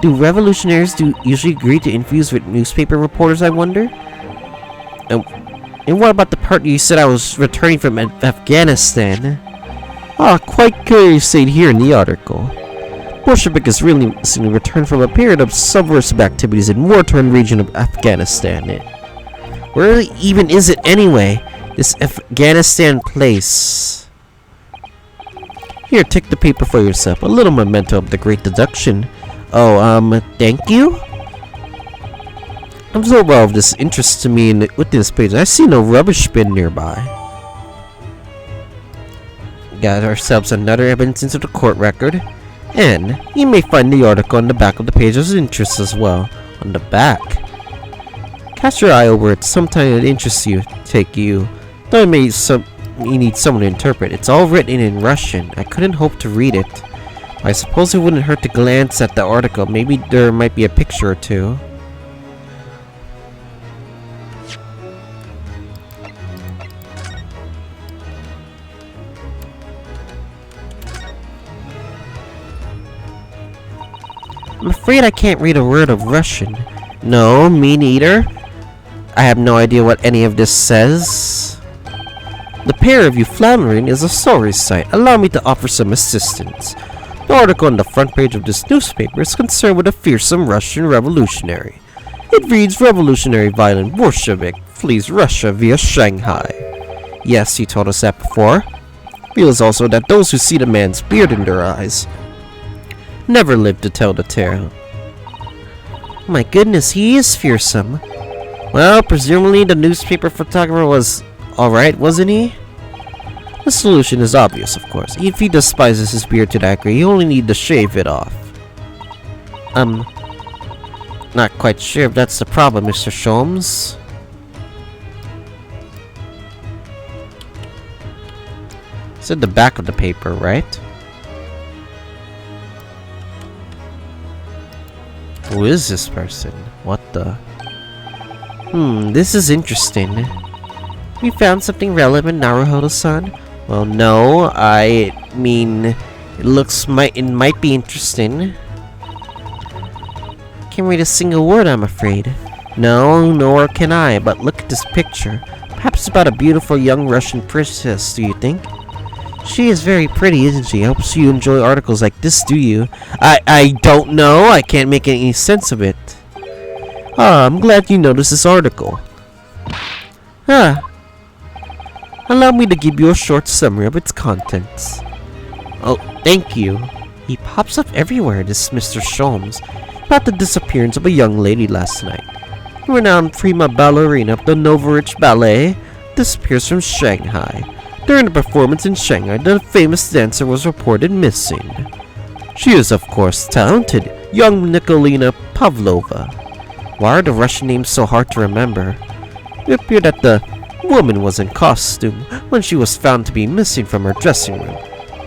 Do revolutionaries usually agree to interviews with newspaper reporters, I wonder? And what about the part you said I was returning from Afghanistan? Quite clearly stated here in the article. Bolshevik is really recently returned from a period of subversive activities in war-torn region of Afghanistan. Where even is it anyway? This Afghanistan place. Here, take the paper for yourself. A little memento of the great deduction. Oh, thank you? I'm so well of this interest to me with this page. I see no rubbish bin nearby. Got ourselves another evidence into the court record. And you may find the article on the back of the page of interest as well. On the back. Cast your eye over it. Sometime it interests you. Take you. Though you need someone to interpret. It's all written in Russian. I couldn't hope to read it. I suppose it wouldn't hurt to glance at the article. Maybe there might be a picture or two. I'm afraid I can't read a word of Russian. No, me neither. I have no idea what any of this says. The pair of you floundering is a sorry sight. Allow me to offer some assistance. The article on the front page of this newspaper is concerned with a fearsome Russian revolutionary. It reads, Revolutionary violent Bolshevik flees Russia via Shanghai. Yes, he told us that before. Feels also that those who see the man's beard in their eyes never live to tell the tale. My goodness, he is fearsome. Well, presumably the newspaper photographer was alright, wasn't he? The solution is obvious, of course. If he despises his beard to that degree, he only need to shave it off. Not quite sure if that's the problem, Mr. Sholmes. It's at the back of the paper, right? Who is this person? What the? This is interesting. We found something relevant, Naruhodo-san? Well, no, I mean, it might be interesting. Can't read a single word, I'm afraid. No, nor can I, but look at this picture. Perhaps it's about a beautiful young Russian princess, do you think? She is very pretty, isn't she? Hopes you enjoy articles like this, do you? I don't know. I can't make any sense of it. Ah, I'm glad you noticed this article. Allow me to give you a short summary of its contents. Oh, thank you. He pops up everywhere, this Mr. Sholmes, about the disappearance of a young lady last night. The renowned prima ballerina of the Novorich Ballet disappears from Shanghai. During the performance in Shanghai, the famous dancer was reported missing. She is, of course, talented, young Nikolina Pavlova. Why are the Russian names so hard to remember? It appeared that the woman was in costume when she was found to be missing from her dressing room,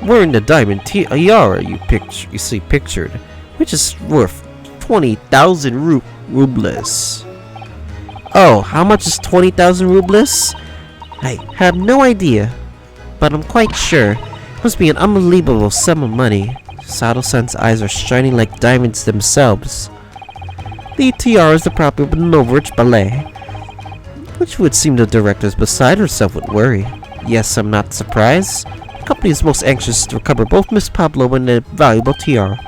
wearing the diamond tiara you see pictured, which is worth 20,000 rubles. Oh, how much is 20,000 rubles? I have no idea, but I'm quite sure it must be an unbelievable sum of money. Sato-san's eyes are shining like diamonds themselves. The tiara is the property of the Novorich Ballet, which would seem the director is beside herself with worry. Yes, I'm not surprised. The company is most anxious to recover both Miss Pavlova and the valuable tiara.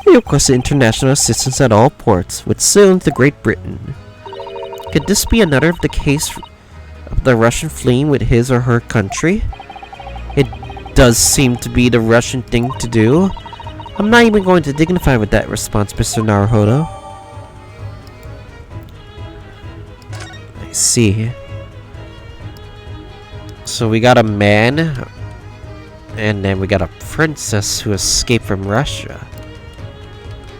They requested international assistance at all ports, with sailing to Great Britain. Could this be another of the case of the Russian fleeing with his or her country? It does seem to be the Russian thing to do. I'm not even going to dignify with that response, Mr. Naruhodo. I see. So we got a man, and then we got a princess who escaped from Russia.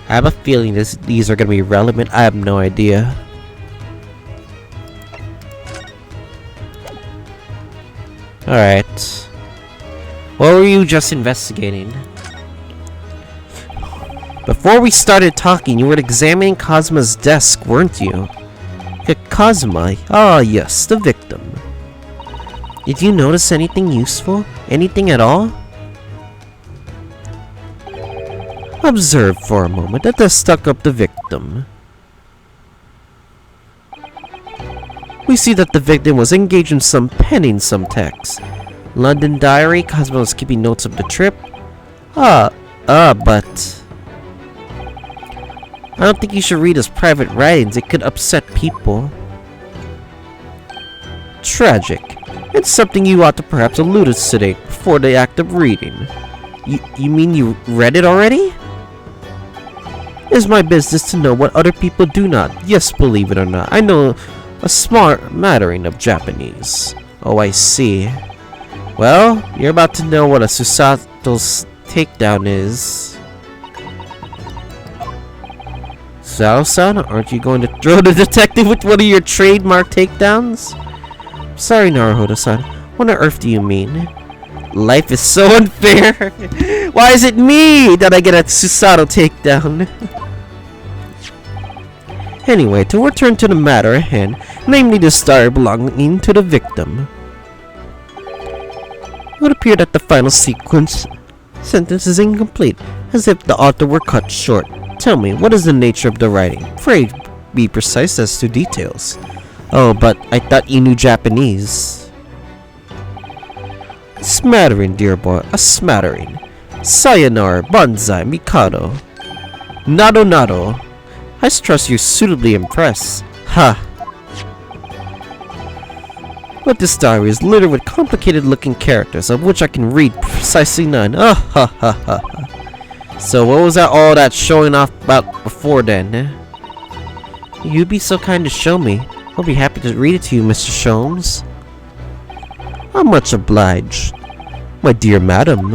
I have a feeling these are going to be relevant. I have no idea. Alright. What were you just investigating? Before we started talking, you were examining Cosma's desk, weren't you? Cosma? Ah, yes, the victim. Did you notice anything useful? Anything at all? Observe for a moment at the stuck up the victim. We see that the victim was engaged in some penning some text. London diary, Cosmo was keeping notes of the trip. But I don't think you should read his private writings. It could upset people. Tragic. It's something you ought to perhaps elucidate before the act of reading. You mean you read it already? It's my business to know what other people do not. Yes, believe it or not, I know a smart mattering of Japanese. Oh, I see. Well, you're about to know what a Susato's takedown is. Sao-san, aren't you going to throw the detective with one of your trademark takedowns? Sorry, Naruhodo-san. What on earth do you mean? Life is so unfair. Why is it me that I get a Susato takedown? Anyway, to return to the matter at hand, namely the story belonging to the victim. It would appear that the final sentence is incomplete, as if the author were cut short. Tell me, what is the nature of the writing? Pray be precise as to details. Oh, but I thought you knew Japanese. A smattering, dear boy, a smattering. Sayonara, Banzai, Mikado. Nado nado. I trust you're suitably impressed. Ha! But this diary is littered with complicated-looking characters, of which I can read precisely none. Ah ha ha ha. So what was all that showing off about before then? You'd be so kind to show me. I'll be happy to read it to you, Mr. Sholmes. I'm much obliged, my dear madam.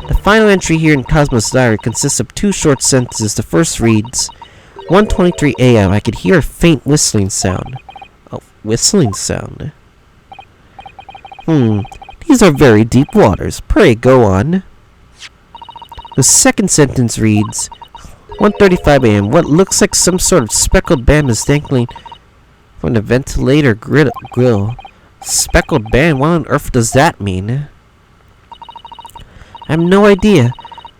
The final entry here in Cosmo's diary consists of 2 short sentences. The first reads, 1:23 a.m. I could hear a faint whistling sound. Oh, whistling sound. These are very deep waters. Pray, go on. The second sentence reads, 1:35 a.m. What looks like some sort of speckled band is dangling from the ventilator grill. Speckled band? What on earth does that mean? I have no idea.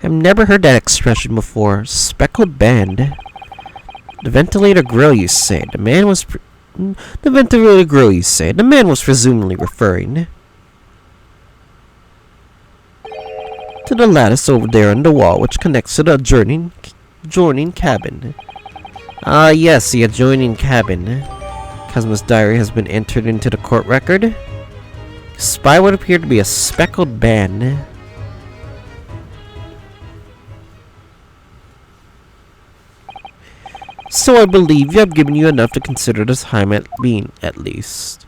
I've never heard that expression before. Speckled band. The ventilator grill, you say. The man was presumably referring to the lattice over there on the wall, which connects to the adjoining cabin. Ah, yes, the adjoining cabin. Cosmo's diary has been entered into the court record. Spy would appear to be a speckled band. So I believe you have given you enough to consider this time at least.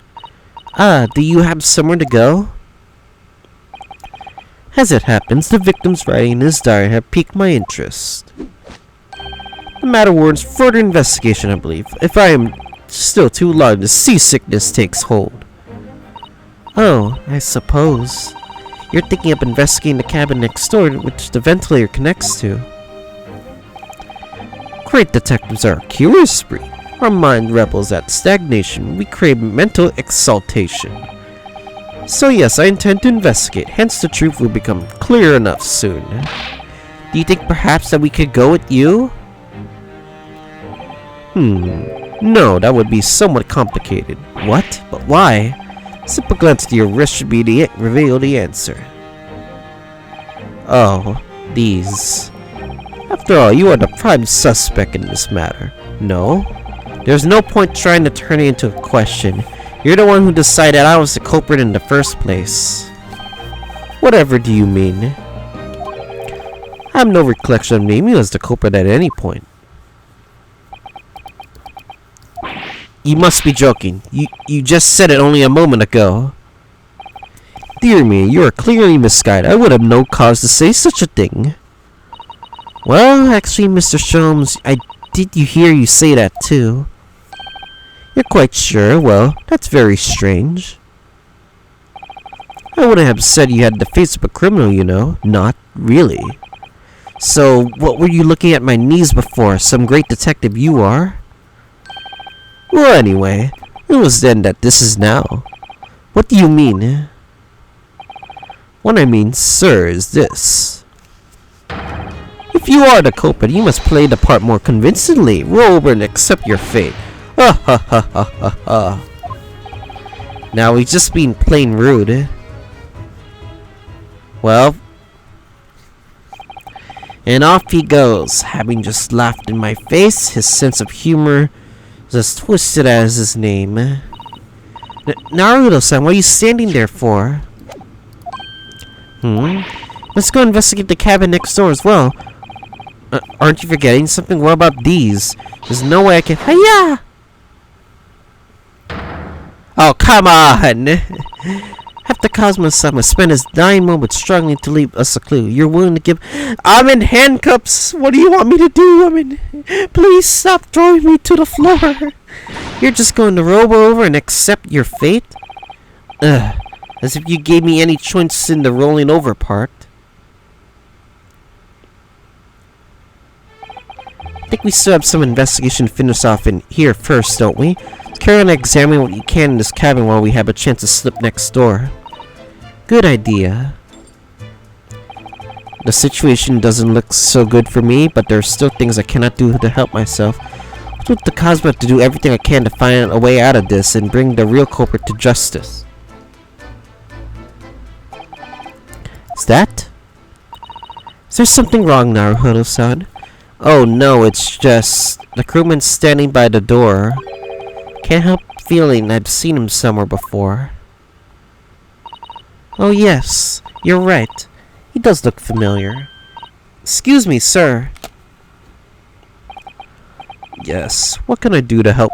Ah, do you have somewhere to go? As it happens, the victim's writing in his diary have piqued my interest. The matter warrants further investigation, I believe. If I am still too long, the seasickness takes hold. Oh, I suppose. You're thinking of investigating the cabin next door, which the ventilator connects to. Great detectives are a curious breed. Our mind rebels at stagnation. We crave mental exaltation. So yes, I intend to investigate. Hence the truth will become clear enough soon. Do you think perhaps that we could go with you? No, that would be somewhat complicated. What? But why? A simple glance to your wrist should reveal the answer. Oh, these. After all, you are the prime suspect in this matter. No? There's no point trying to turn it into a question. You're the one who decided I was the culprit in the first place. Whatever do you mean? I have no recollection of naming you as the culprit at any point. You must be joking. You just said it only a moment ago. Dear me, you are clearly misguided. I would have no cause to say such a thing. Well, actually, Mr. Sholmes, did hear you say that too. You're quite sure? Well, that's very strange. I wouldn't have said you had the face of a criminal, you know. Not really. So, what were you looking at my knees before? Some great detective you are? Well, anyway, it was then that this is now. What do you mean? What I mean, sir, is this. If you are the culprit, you must play the part more convincingly. Roll over and accept your fate. Ha ha ha ha ha ha. Now he's just being plain rude. Well. And off he goes, having just laughed in my face. His sense of humor is as twisted as his name. Naruto-san, what are you standing there for? Let's go investigate the cabin next door as well. Aren't you forgetting something? What about these? There's no way I can... Hiya! Oh, come on! After Cosmo-sama spent his dying moments struggling to leave us a clue, you're willing to give... I'm in handcuffs! What do you want me to do? Please stop throwing me to the floor! You're just going to roll over and accept your fate? Ugh. As if you gave me any choice in the rolling over part. I think we still have some investigation to finish off in here first, don't we? Carry on examining what you can in this cabin while we have a chance to slip next door. Good idea. The situation doesn't look so good for me, but there are still things I cannot do to help myself. I want the Cosmo to do everything I can to find a way out of this and bring the real culprit to justice. Is there something wrong, Naruhodo-san? Oh no, it's just the crewman standing by the door. Can't help feeling I've seen him somewhere before. Oh yes, you're right. He does look familiar. Excuse me, sir. Yes, what can I do to help?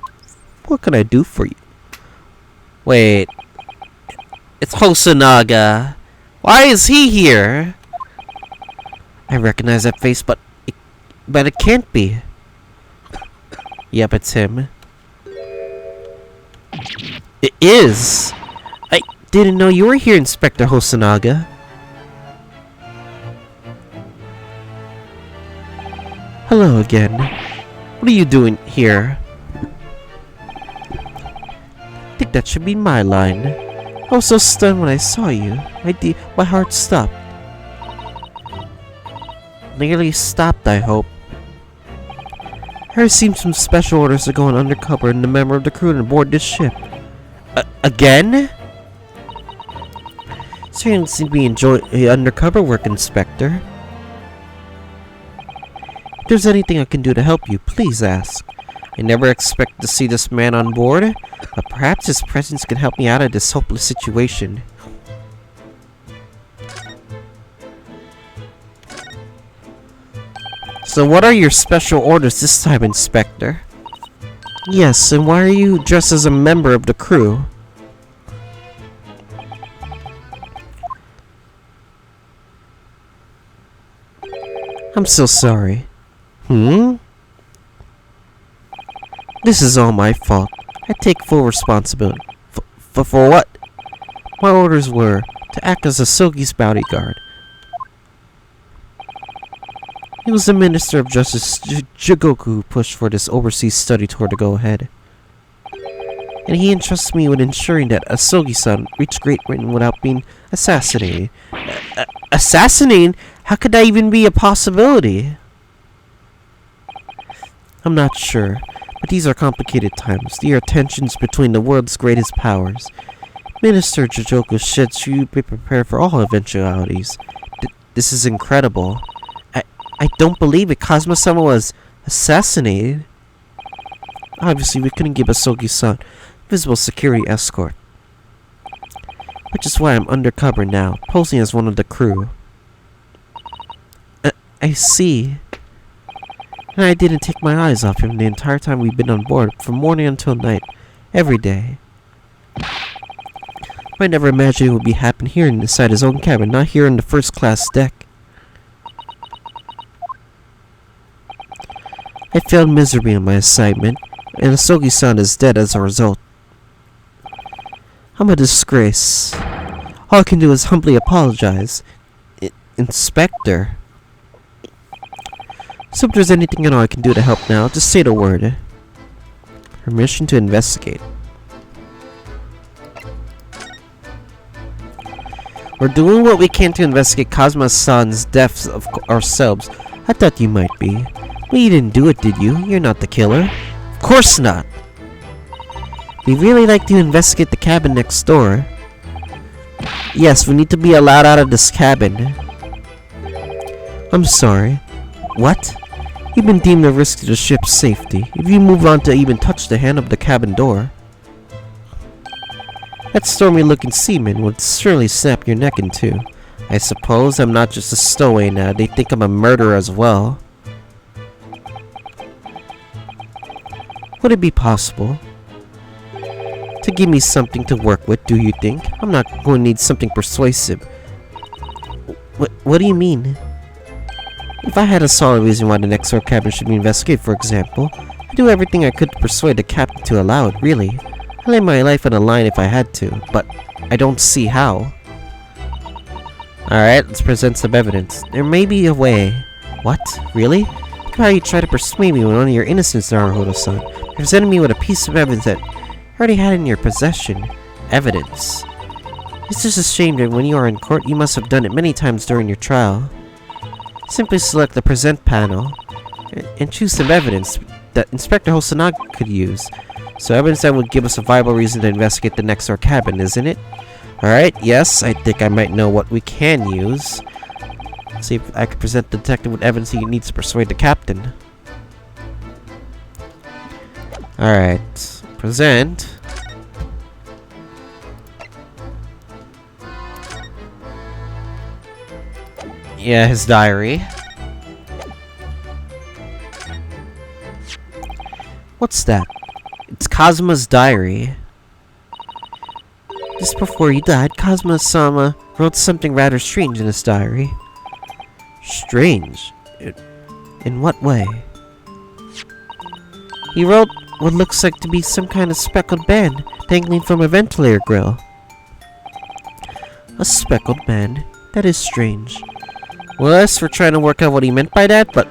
What can I do for you? Wait. It's Hosonaga. Why is he here? I recognize that face, but it can't be. Yep, it's him. It is! I didn't know you were here, Inspector Hosonaga. Hello again. What are you doing here? I think that should be my line. I was so stunned when I saw you. My heart stopped. Nearly stopped, I hope. I received some special orders to go on undercover and a member of the crew to board this ship. Again? So you don't seem to be enjoying undercover work, Inspector. If there's anything I can do to help you, please ask. I never expected to see this man on board, but perhaps his presence can help me out of this hopeless situation. So what are your special orders this time, Inspector? Yes, and why are you dressed as a member of the crew? I'm so sorry. This is all my fault. I take full responsibility. For what? My orders were to act as Asogi's bodyguard. It was the Minister of Justice, Jigoku, who pushed for this overseas study tour to go ahead. And he entrusted me with ensuring that Asogi-san reached Great Britain without being assassinated. Assassinated? How could that even be a possibility? I'm not sure, but these are complicated times. There are tensions between the world's greatest powers. Minister Jigoku said you be prepared for all eventualities. This is incredible. I don't believe it. Cosmo-sama was assassinated. Obviously, we couldn't give Asogi-san visible security escort. Which is why I'm undercover now, posing as one of the crew. I see. And I didn't take my eyes off him the entire time we've been on board, from morning until night, every day. I never imagined it would be happening here inside his own cabin, not here on the first-class deck. I failed miserably in my assignment, and Asogi-san is dead as a result. I'm a disgrace. All I can do is humbly apologize. Inspector. So if there's anything at all I can do to help now, just say the word. Permission to investigate. We're doing what we can to investigate Cosmo-san's deaths of ourselves. I thought you might be. But you didn't do it, did you? You're not the killer. Of course not! We'd really like to investigate the cabin next door. Yes, we need to be allowed out of this cabin. I'm sorry. What? You've been deemed a risk to the ship's safety. If you move on to even touch the hand of the cabin door, that stormy-looking seaman would surely snap your neck in two. I suppose I'm not just a stowaway now. They think I'm a murderer as well. Would it be possible to give me something to work with, do you think? I'm not going to need something persuasive. What do you mean? If I had a solid reason why the next door cabin should be investigated, for example, I'd do everything I could to persuade the captain to allow it, really. I'd lay my life on the line if I had to, but I don't see how. Alright, let's present some evidence. There may be a way. What? Really? Look how you try to persuade me when your innocence, Naruhodo-san. Presented me with a piece of evidence that you already had in your possession. Evidence. It's just a shame that when you are in court, you must have done it many times during your trial. Simply select the present panel and choose some evidence that Inspector Hosonaga could use. So evidence that would give us a viable reason to investigate the next door cabin, isn't it? Alright, yes, I think I might know what we can use. See if I can present the detective with evidence he needs to persuade the captain. Alright, present. Yeah, his diary. What's that? It's Kazuma's diary. Just before he died, Kazuma-sama wrote something rather strange in his diary. Strange? In what way? He wrote what looks like to be some kind of speckled band dangling from a ventilator grill. A speckled band? That is strange. Well, yes, we're trying to work out what he meant by that, but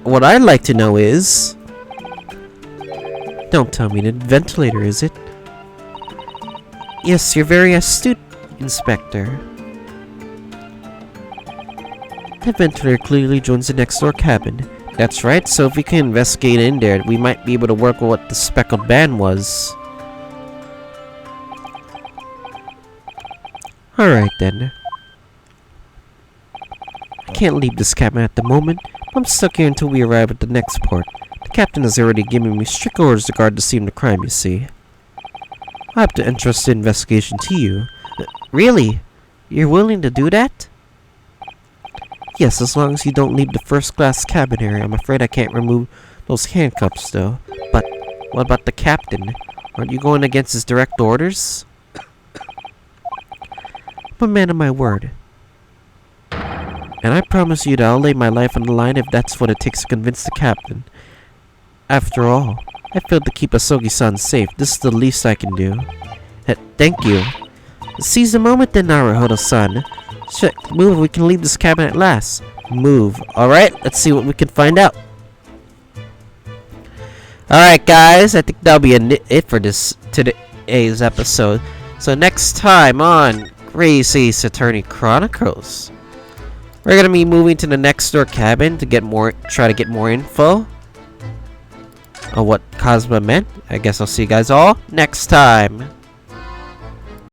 what I'd like to know is... Don't tell me the ventilator, is it? Yes, you're very astute, Inspector. The ventilator clearly joins the next door cabin. That's right, so if we can investigate in there, we might be able to work with what the speckled band was. Alright then. I can't leave this cabin at the moment. I'm stuck here until we arrive at the next port. The captain has already given me strict orders to guard the scene of the crime, you see. I have to entrust the investigation to you. Really? You're willing to do that? Yes, as long as you don't leave the first-class cabin area. I'm afraid I can't remove those handcuffs, though. But what about the captain? Aren't you going against his direct orders? I'm a man of my word. And I promise you that I'll lay my life on the line if that's what it takes to convince the captain. After all, I failed to keep Asogi-san safe. This is the least I can do. Thank you. Seize the moment then, Naruhodo-san. Move, we can leave this cabin at last. Move. Alright, let's see what we can find out. Alright guys, I think that'll be it for today's episode. So next time on Grace Ace Attorney Chronicles, we're gonna be moving to the next door cabin to try to get more info on what Kazuma meant. I guess I'll see you guys all next time.